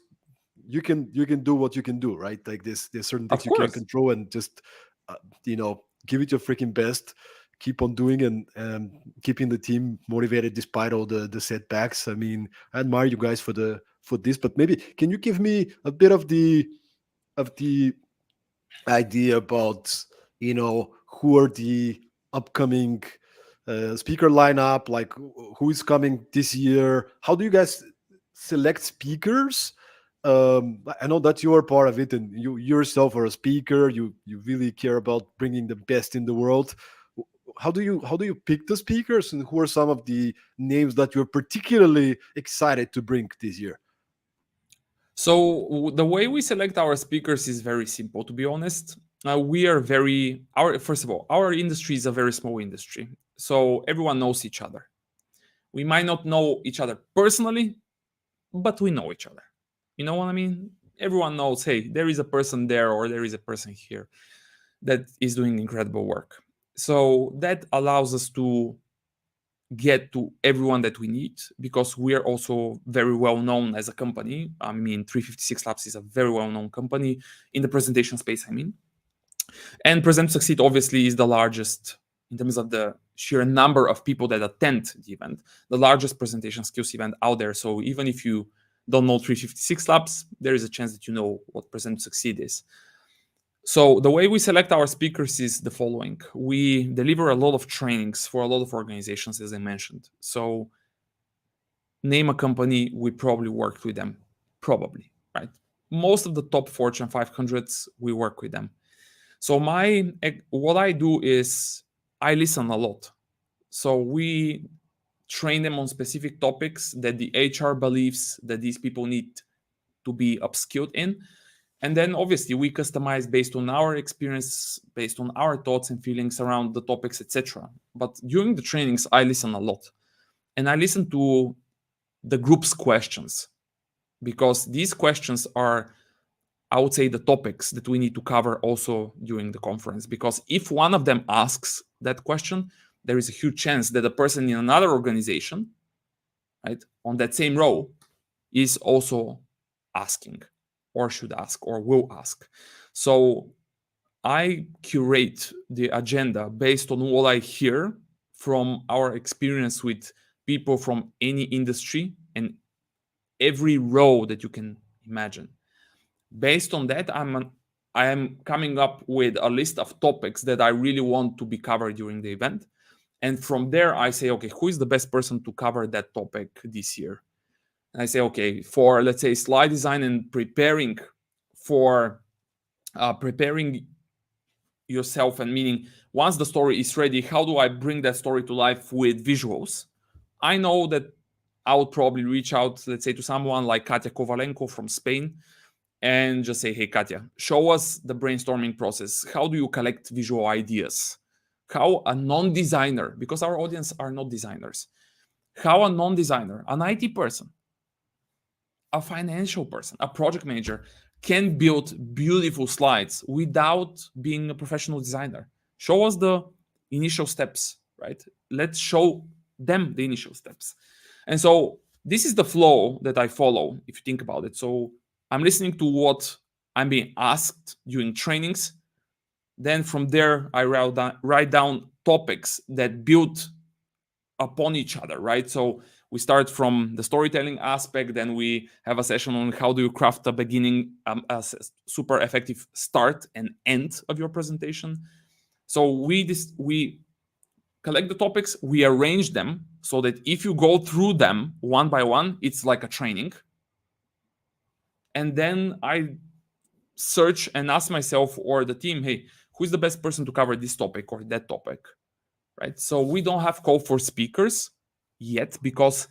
you can do what you can do, right? Like there's certain things you can control, and just give it your freaking best, keep on doing, and keeping the team motivated despite all the setbacks. I mean, I admire you guys for this, but maybe can you give me a bit of the idea about who are the upcoming speaker lineup, like who is coming this year? How do you guys select speakers? I know that you are part of it, and you yourself are a speaker. You really care about bringing the best in the world. How do you pick the speakers, and who are some of the names that you're particularly excited to bring this year? So the way we select our speakers is very simple, to be honest. First of all, our industry is a very small industry, so everyone knows each other. We might not know each other personally, but we know each other. You know what I mean? Everyone knows, hey, there is a person there or there is a person here that is doing incredible work. So that allows us to get to everyone that we need, because we are also very well known as a company. I mean, 356 Labs is a very well known company in the presentation space, And Present to Succeed obviously is the largest in terms of the sheer number of people that attend the event, the largest presentation skills event out there. So even if you don't know 356 Labs, there is a chance that you know what Present to Succeed is. So the way we select our speakers is the following. We deliver a lot of trainings for a lot of organizations, as I mentioned. So name a company, we probably worked with them. Probably, right? Most of the top Fortune 500s, we work with them. So what I do is I listen a lot. So we train them on specific topics that the HR believes that these people need to be upskilled in. And then obviously we customize based on our experience, based on our thoughts and feelings around the topics, etc. But during the trainings, I listen a lot. And I listen to the group's questions, because these questions are, I would say, the topics that we need to cover also during the conference. Because if one of them asks that question, there is a huge chance that a person in another organization, right, on that same row, is also asking, or should ask, or will ask. So I curate the agenda based on what I hear from our experience with people from any industry and every row that you can imagine. Based on that, I am coming up with a list of topics that I really want to be covered during the event. And from there, I say, okay, who is the best person to cover that topic this year? And I say, okay, for, let's say, slide design and preparing for preparing yourself, and meaning once the story is ready, how do I bring that story to life with visuals? I know that I would probably reach out, let's say, to someone like Katya Kovalenko from Spain and just say, hey, Katya, show us the brainstorming process. How do you collect visual ideas? How a non-designer, because our audience are not designers, how a non-designer, an IT person, a financial person, a project manager can build beautiful slides without being a professional designer. Show us the initial steps, right? Let's show them the initial steps. And so this is the flow that I follow, if you think about it. So I'm listening to what I'm being asked during trainings. Then from there, I write down topics that build upon each other, right? So we start from the storytelling aspect, then we have a session on how do you craft a beginning, a super effective start and end of your presentation. So we collect the topics, we arrange them so that if you go through them one by one, it's like a training. And then I search and ask myself or the team, hey, who's the best person to cover this topic or that topic, right? So we don't have call for speakers yet because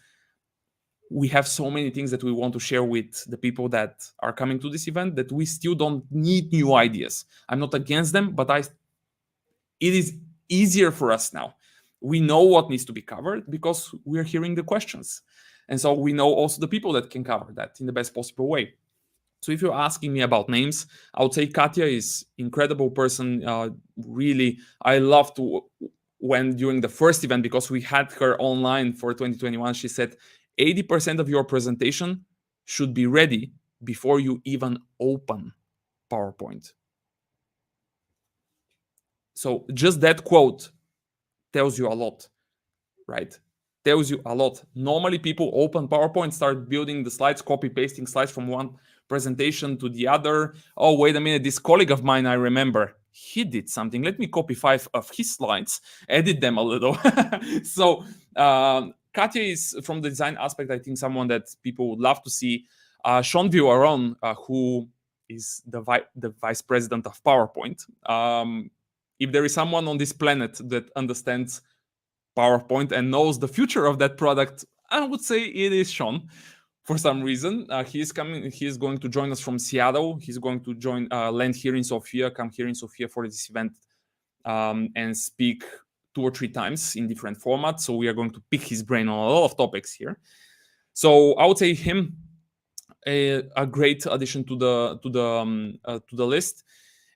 we have so many things that we want to share with the people that are coming to this event that we still don't need new ideas. I'm not against them, but it is easier for us now. We know what needs to be covered because we're hearing the questions. And so we know also the people that can cover that in the best possible way. So if you're asking me about names, I would say Katya is incredible person. Really, I love to, when during the first event, because we had her online for 2021, she said 80% of your presentation should be ready before you even open PowerPoint. So just that quote tells you a lot, right? Tells you a lot. Normally people open PowerPoint, start building the slides, copy pasting slides from one presentation to the other. Oh, wait a minute, this colleague of mine, I remember, he did something. Let me copy 5 of his slides, edit them a little. So Katya is, from the design aspect, I think someone that people would love to see. Sean Villaron, who is the vice president of PowerPoint. If there is someone on this planet that understands PowerPoint and knows the future of that product, I would say it is Sean. For some reason, he is going to join us from Seattle. He's going to land here in Sofia, come here in Sofia for this event, and speak 2 or 3 times in different formats. So we are going to pick his brain on a lot of topics here. So I would say him a great addition to the list.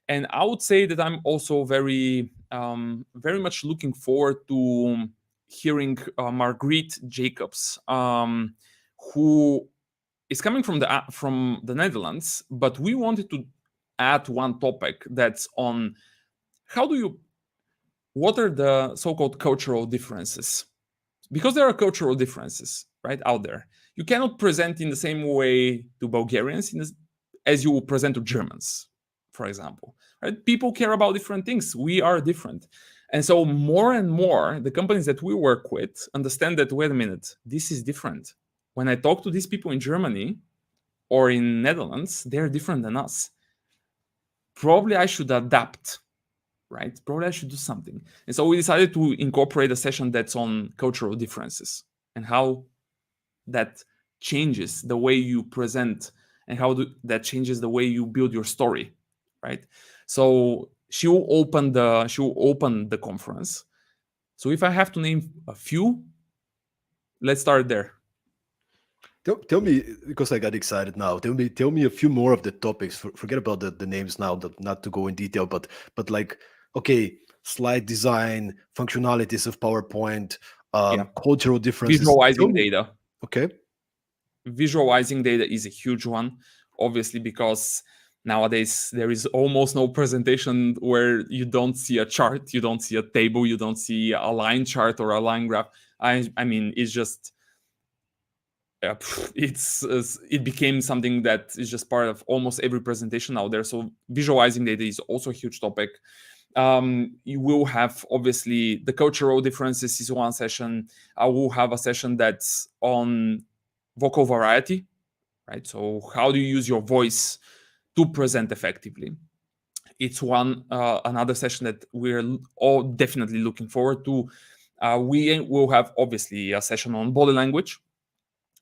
And I would say that I'm also very much looking forward to hearing Margriet Jacobs, who is coming from the Netherlands, but we wanted to add one topic that's on what are the so-called cultural differences? Because there are cultural differences right out there. You cannot present in the same way to Bulgarians as you will present to Germans, for example, right? People care about different things. We are different. And so more and more, the companies that we work with understand that, wait a minute, this is different. When I talk to these people in Germany or in Netherlands, they're different than us. Probably I should adapt, right? Probably I should do something. And so we decided to incorporate a session that's on cultural differences and how that changes the way you present and how that changes the way you build your story, right? So she will open the conference. So if I have to name a few, let's start there. Tell me, because I got excited now. Tell me a few more of the topics. Forget about the names now, not to go in detail, but like, okay, slide design, functionalities of PowerPoint, cultural differences. Visualizing data. Okay. Visualizing data is a huge one, obviously, because nowadays there is almost no presentation where you don't see a chart, you don't see a table, you don't see a line chart or a line graph. I mean, it's just it became something that is just part of almost every presentation out there. So visualizing data is also a huge topic. You will have, obviously, the cultural differences is one session. I will have a session that's on vocal variety, right? So how do you use your voice to present effectively? It's another session that we're all definitely looking forward to. We will have, obviously, a session on body language.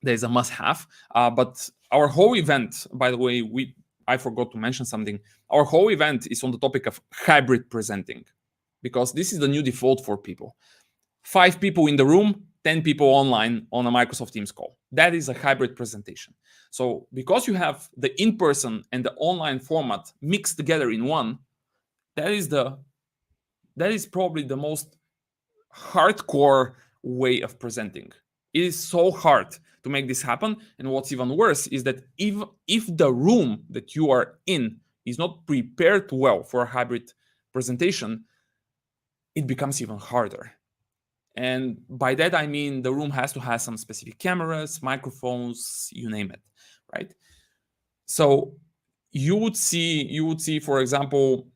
There's a must-have, but our whole event, by the way, I forgot to mention something. Our whole event is on the topic of hybrid presenting, because this is the new default for people. 5 people in the room, 10 people online on a Microsoft Teams call. That is a hybrid presentation. So because you have the in-person and the online format mixed together in one, that is probably the most hardcore way of presenting. It is so hard to make this happen. And what's even worse is that if the room that you are in is not prepared well for a hybrid presentation, it becomes even harder. And by that, I mean the room has to have some specific cameras, microphones, you name it, right? So you would see, for example,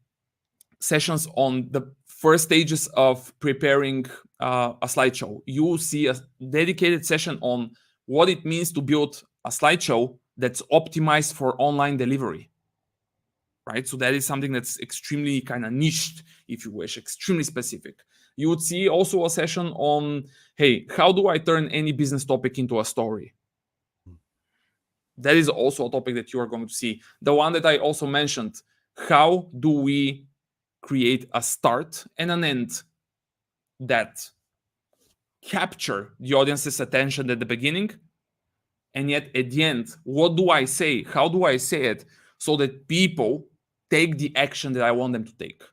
sessions on the first stages of preparing a slideshow. You will see a dedicated session on what it means to build a slideshow that's optimized for online delivery, right? So that is something that's extremely kind of niched, if you wish, extremely specific. You would see also a session on, hey, how do I turn any business topic into a story? That is also a topic that you are going to see. The one that I also mentioned, how do we create a start and an end that capture the audience's attention at the beginning, and yet at the end, what do I say? How do I say it so that people take the action that I want them to take?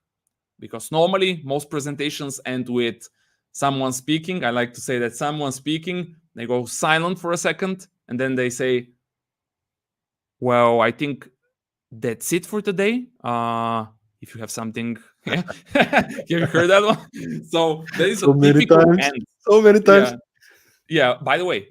Because normally most presentations end with someone speaking. I like to say that someone speaking, they go silent for a second, and then they say, well, I think that's it for today. If you have something, yeah. Have you heard that one? So that is so a many typical times. end. So many times. Yeah. By the way,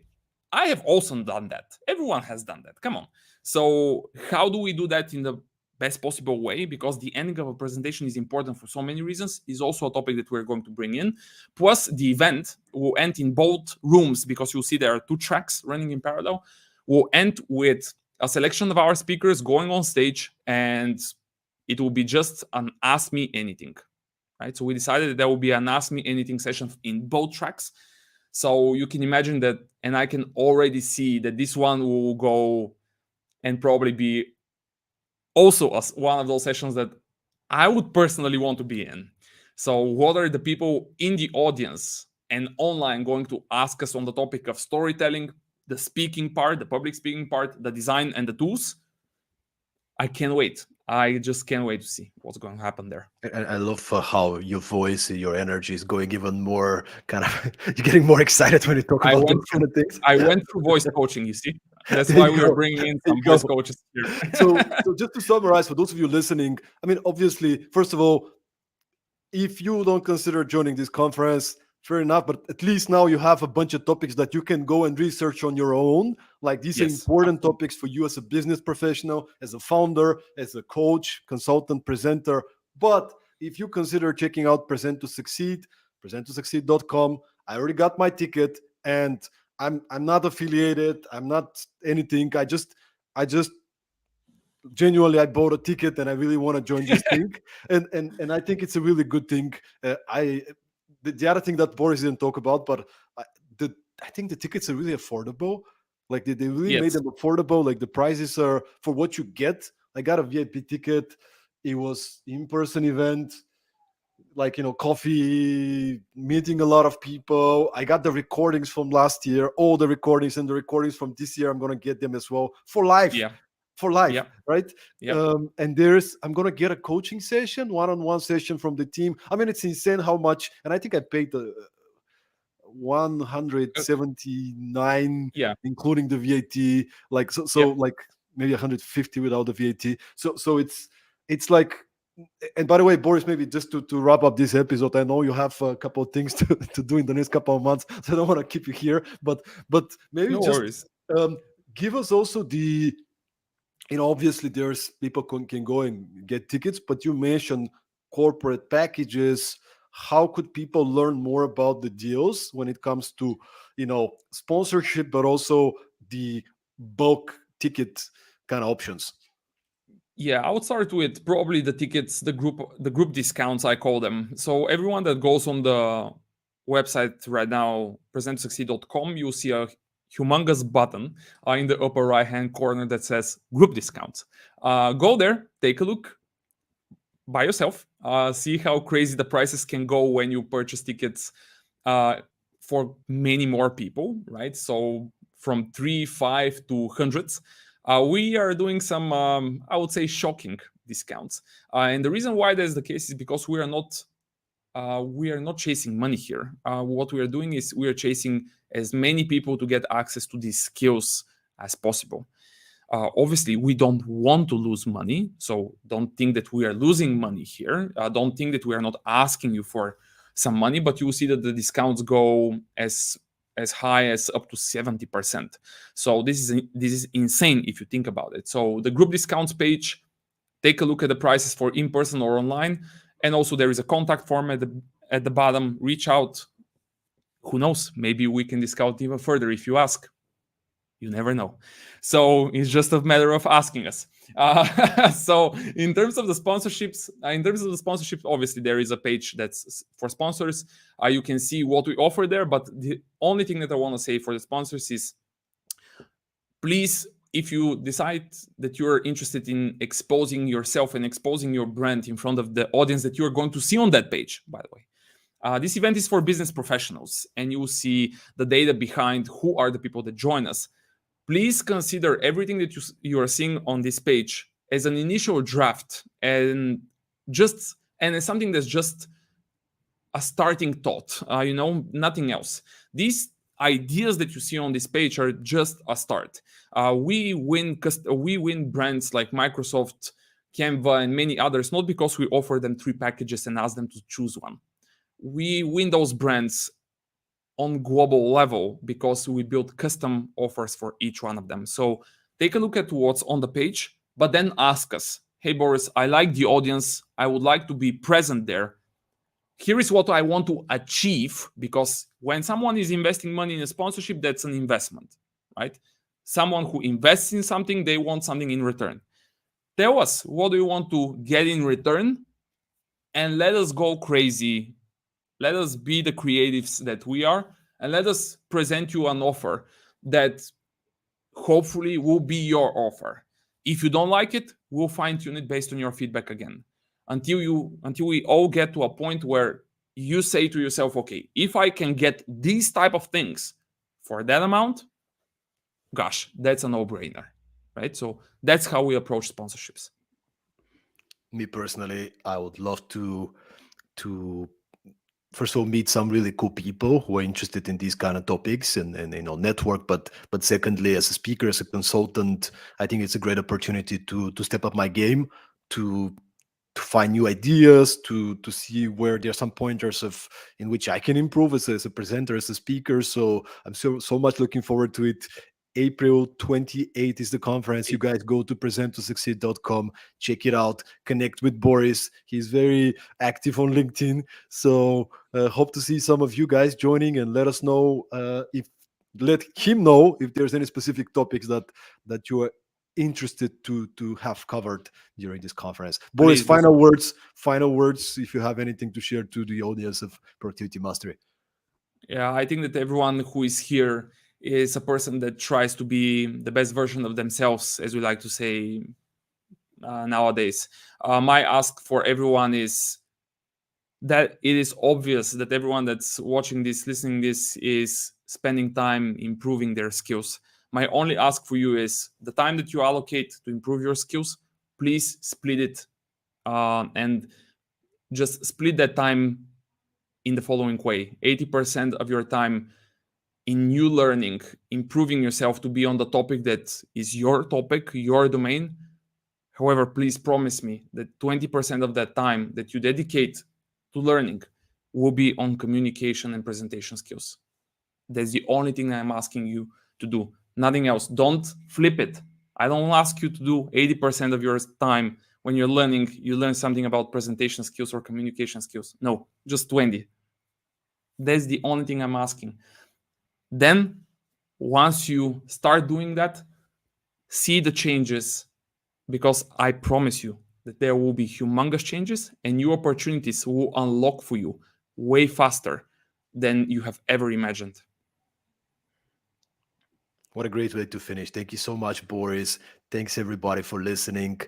I have also done that. Everyone has done that. Come on. So how do we do that in the best possible way? Because the ending of a presentation is important for so many reasons. Is also a topic that we're going to bring in. Plus, the event will end in both rooms, because you'll see there are 2 tracks running in parallel. Will end with a selection of our speakers going on stage, and it will be just an Ask Me Anything, right? So we decided that there will be an Ask Me Anything session in both tracks. So you can imagine that, and I can already see that this one will go and probably be also one of those sessions that I would personally want to be in. So what are the people in the audience and online going to ask us on the topic of storytelling, the speaking part, the public speaking part, the design, and the tools? I can't wait. I just can't wait to see what's going to happen there. And I love how your voice, your energy is going even more kind of, you're getting more excited when you talk about those kind of things. I went through voice coaching, you see. That's why we are bringing in some voice coaches here. So just to summarize, for those of you listening, I mean, obviously, first of all, if you don't consider joining this conference, fair enough, but at least now you have a bunch of topics that you can go and research on your own. Like these are Yes. important topics for you as a business professional, as a founder, as a coach, consultant, presenter. But if you consider checking out Present to Succeed, presenttosucceed.com, I already got my ticket, and I'm not affiliated. I'm not anything. I just genuinely I bought a ticket and I really want to join this thing, and I think it's a really good thing. The other thing that Boris didn't talk about, but I, I think the tickets are really affordable. Like they really made Yes. them affordable. Like the prices are for what you get. I got a VIP ticket. It was in-person event, like coffee, meeting a lot of people. I got the recordings from last year, all the recordings, and the recordings from this year I'm gonna get them as well for life, Yeah. for life, Yeah. right? Yeah. And I'm gonna get a coaching session, one-on-one session from the team. I mean, it's insane how much, and I think I paid the Uh, 179 yeah. including the VAT, like so Yeah. like maybe 150 without the VAT. So it's like, and by the way, Boris, maybe just to wrap up this episode, I know you have a couple of things to do in the next couple of months, so I don't want to keep you here, but maybe No just worries. um, give us also the, obviously there's people can go and get tickets, but you mentioned corporate packages. How could people learn more about the deals when it comes to, sponsorship, but also the bulk ticket kind of options? Yeah, I would start with probably the tickets, the group discounts I call them. So everyone that goes on the website right now, presentsucceed.com, you'll see a humongous button in the upper right hand corner that says group discounts. Go there, take a look by yourself, see how crazy the prices can go when you purchase tickets uh, for many more people, right? So from 3, 5 to hundreds. We are doing some, I would say, shocking discounts. And the reason why that is the case is because we are not chasing money here. What we are doing is we are chasing as many people to get access to these skills as possible. Obviously, we don't want to lose money, so don't think that we are losing money here. Don't think that we are not asking you for some money, but you will see that the discounts go as high as up to 70%. So this is insane if you think about it. So the group discounts page, take a look at the prices for in person or online, and also there is a contact form at the bottom. Reach out. Who knows? Maybe we can discount even further if you ask. You never know. So it's just a matter of asking us. So in terms of the sponsorships, obviously there is a page that's for sponsors. You can see what we offer there. But the only thing that I want to say for the sponsors is, please, if you decide that you're interested in exposing yourself and exposing your brand in front of the audience that you're going to see on that page, by the way, this event is for business professionals, and you will see the data behind who are the people that join us. Please consider everything that you are seeing on this page as an initial draft, and as something that's just a starting thought, nothing else. These ideas that you see on this page are just a start. We win brands like Microsoft, Canva, and many others, not because we offer them 3 packages and ask them to choose one. We win those brands on global level because we build custom offers for each one of them. So take a look at what's on the page, but then ask us, hey, Boris, I like the audience. I would like to be present there. Here is what I want to achieve, because when someone is investing money in a sponsorship, that's an investment, right? Someone who invests in something, they want something in return. Tell us, what do you want to get in return? And let us go crazy. Let us be the creatives that we are, and let us present you an offer that hopefully will be your offer. If you don't like it, we'll fine tune it based on your feedback again, until we all get to a point where you say to yourself, okay, if I can get these type of things for that amount, gosh, that's a no-brainer, right? So that's how we approach sponsorships. Me personally, I would love to first of all meet some really cool people who are interested in these kind of topics, and network, but secondly, as a speaker, as a consultant, I think it's a great opportunity to step up my game, to to find new ideas, to see where there are some pointers of in which I can improve as a presenter, as a speaker. So I'm so much looking forward to it. April 28th is the conference. You guys go to presenttosucceed.com, check it out, connect with Boris. He's very active on LinkedIn. So hope to see some of you guys joining, and let us know if let him know if there's any specific topics that you are interested to have covered during this conference. Boris, Please do final so. words, final words, if you have anything to share to the audience of Productivity Mastery. Yeah, I think that everyone who is here is a person that tries to be the best version of themselves, as we like to say nowadays. My ask for everyone is that it is obvious that everyone that's watching this, listening this, is spending time improving their skills. My only ask for you is the time that you allocate to improve your skills, please split it, and just split that time in the following way: 80% of your time in new learning, improving yourself to be on the topic that is your topic, your domain. However, please promise me that 20% of that time that you dedicate to learning will be on communication and presentation skills. That's the only thing I'm asking you to do. Nothing else. Don't flip it. I don't ask you to do 80% of your time when you're learning, you learn something about presentation skills or communication skills. No, just 20. That's the only thing I'm asking. Then, once you start doing that, see the changes, because I promise you that there will be humongous changes and new opportunities will unlock for you way faster than you have ever imagined. What a great way to finish. Thank you so much, Boris. Thanks everybody for listening.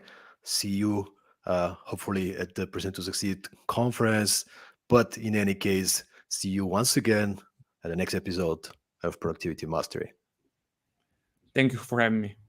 See you hopefully at the Present to Succeed conference. But in any case, see you once again at the next episode of Productivity Mastery. Thank you for having me.